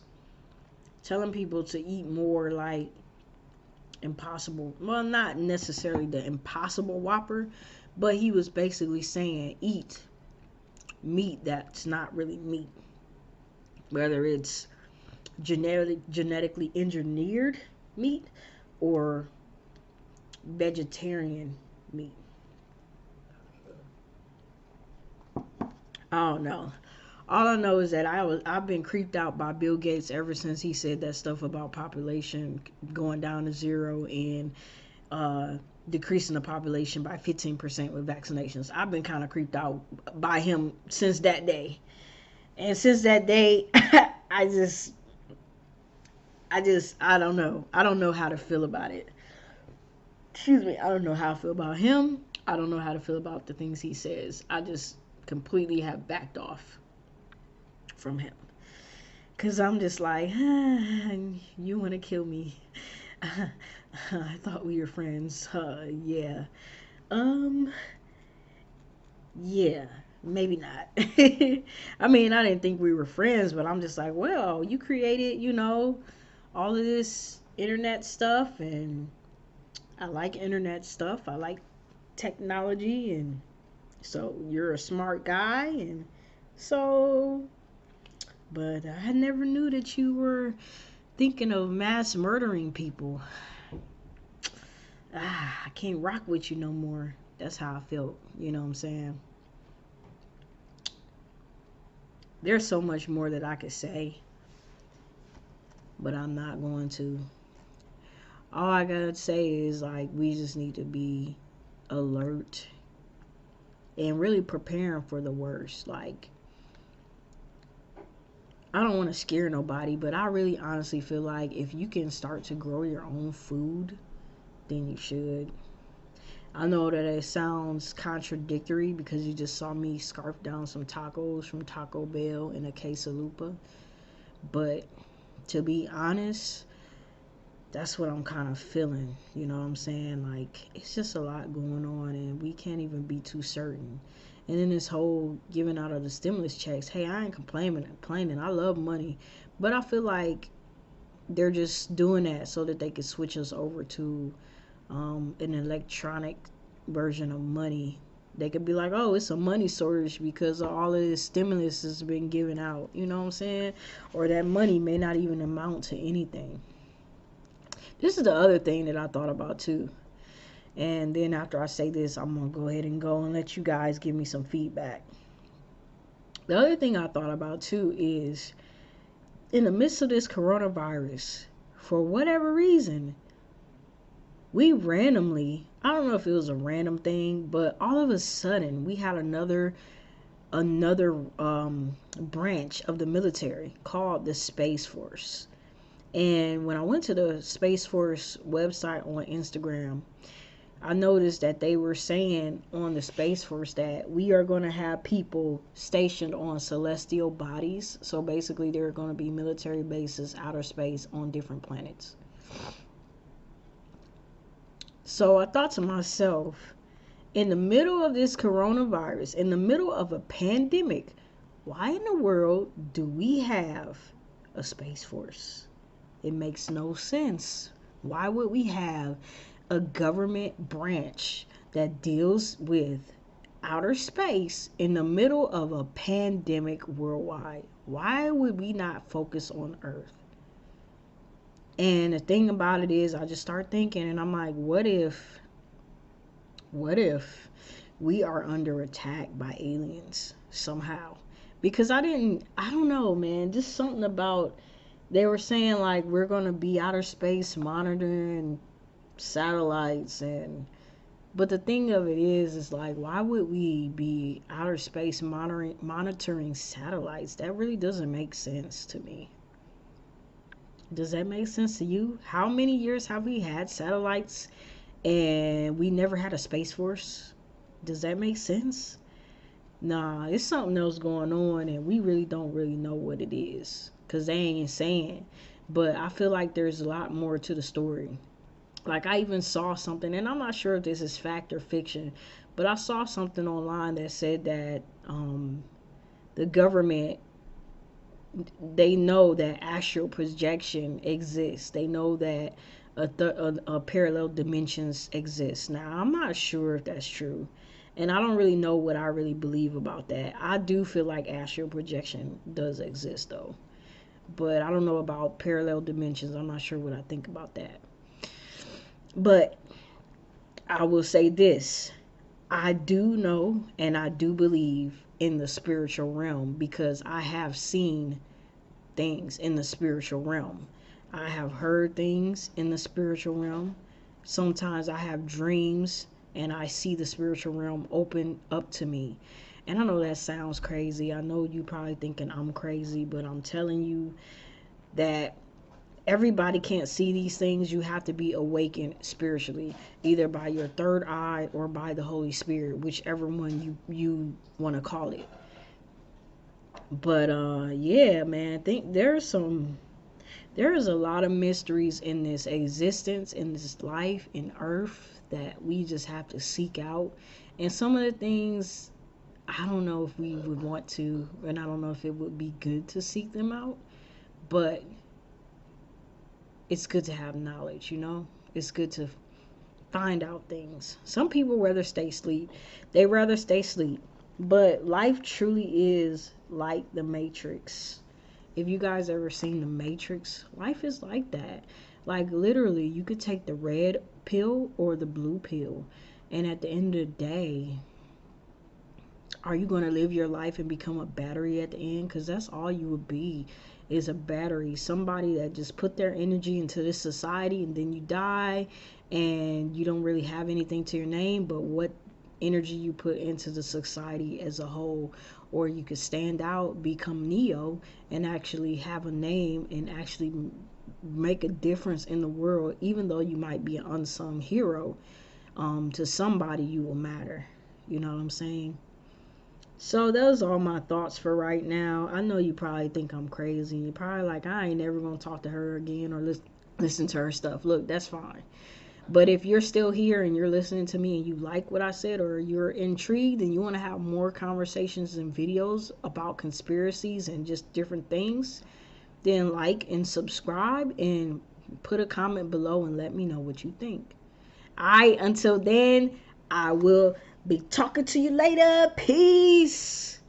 telling people to eat more like Impossible. Well, not necessarily the Impossible Whopper, but he was basically saying eat meat that's not really meat. Whether it's genetically engineered meat or vegetarian meat. I don't know. All I know is that I've been creeped out by Bill Gates ever since he said that stuff about population going down to zero and decreasing the population by 15% with vaccinations. I've been kind of creeped out by him since that day. And since that day, I don't know. I don't know how to feel about it. Excuse me. I don't know how I feel about him. I don't know how to feel about the things he says. I just completely have backed off from him. Because I'm just like, you want to kill me. I thought we were friends. Yeah. Yeah. Maybe not. I mean, I didn't think we were friends, but I'm just like, well, you created, all of this internet stuff, and I like internet stuff. I like technology, and so you're a smart guy, and so, but I never knew that you were thinking of mass murdering people. I can't rock with you no more. That's how I felt, you know what I'm saying? There's so much more that I could say, but I'm not going to. All I gotta say is, like, we just need to be alert and really preparing for the worst. Like, I don't want to scare nobody, but I really honestly feel like if you can start to grow your own food, then you should. I know that it sounds contradictory because you just saw me scarf down some tacos from Taco Bell in a quesalupa, but to be honest, that's what I'm kind of feeling. You know what I'm saying? Like, it's just a lot going on, and we can't even be too certain. And then this whole giving out of the stimulus checks, hey, I ain't complaining. I love money, but I feel like they're just doing that so that they could switch us over to an electronic version of money. They could be like, oh, it's a money shortage because of all of this stimulus has been given out. You know what I'm saying? Or that money may not even amount to anything. This is the other thing that I thought about too. And then after I say this, I'm going to go ahead and let you guys give me some feedback. The other thing I thought about too is in the midst of this coronavirus, for whatever reason, we randomly, I don't know if it was a random thing, but all of a sudden we had another branch of the military called the Space Force. And when I went to the Space Force website on Instagram, I noticed that they were saying on the Space Force that we are going to have people stationed on celestial bodies. So basically, there are going to be military bases, outer space, on different planets. So I thought to myself, in the middle of this coronavirus, in the middle of a pandemic, why in the world do we have a Space Force? It makes no sense. Why would we have a government branch that deals with outer space in the middle of a pandemic worldwide? Why would we not focus on Earth? And the thing about it is, I just start thinking, and I'm like, what if we are under attack by aliens somehow? Because I don't know, man, just something about, they were saying like we're gonna be outer space monitoring satellites, but the thing of it is like, why would we be outer space monitoring satellites? That really doesn't make sense to me. Does that make sense to you? How many years have we had satellites and we never had a Space Force? Does that make sense? Nah, it's something else going on, and we really don't know what it is, because they ain't saying. But I feel like there's a lot more to the story. Like, I even saw something, and I'm not sure if this is fact or fiction, but I saw something online that said that the government, they know that astral projection exists. They know that a parallel dimensions exist. Now, I'm not sure if that's true, and I don't really know what I really believe about that. I do feel like astral projection does exist, though, but I don't know about parallel dimensions. I'm not sure what I think about that. But I will say this: I do know and I do believe in the spiritual realm, because I have seen things in the spiritual realm. I have heard things in the spiritual realm. Sometimes I have dreams and I see the spiritual realm open up to me. And I know that sounds crazy. I know you probably thinking I'm crazy, but I'm telling you that everybody can't see these things. You have to be awakened spiritually, either by your third eye or by the Holy Spirit, whichever one you want to call it. But yeah, man, I think there is a lot of mysteries in this existence, in this life, in Earth, that we just have to seek out. And some of the things, I don't know if we would want to, and I don't know if it would be good to seek them out, but it's good to have knowledge, you know? It's good to find out things. Some people rather stay asleep. They rather stay asleep. But life truly is like the Matrix. If you guys ever seen the Matrix, life is like that. Like, literally, you could take the red pill or the blue pill, and at the end of the day, are you going to live your life and become a battery at the end? Because that's all you would be, is a battery. Somebody that just put their energy into this society, and then you die and you don't really have anything to your name but what energy you put into the society as a whole. Or you could stand out, become Neo, and actually have a name and actually make a difference in the world. Even though you might be an unsung hero, to somebody you will matter. You know what I'm saying? So those are all my thoughts for right now. I know you probably think I'm crazy. You're probably like, I ain't never gonna talk to her again or listen to her stuff. Look, that's fine. But if you're still here and you're listening to me and you like what I said, or you're intrigued and you want to have more conversations and videos about conspiracies and just different things, then like and subscribe and put a comment below and let me know what you think. Until then, I will be talking to you later. Peace.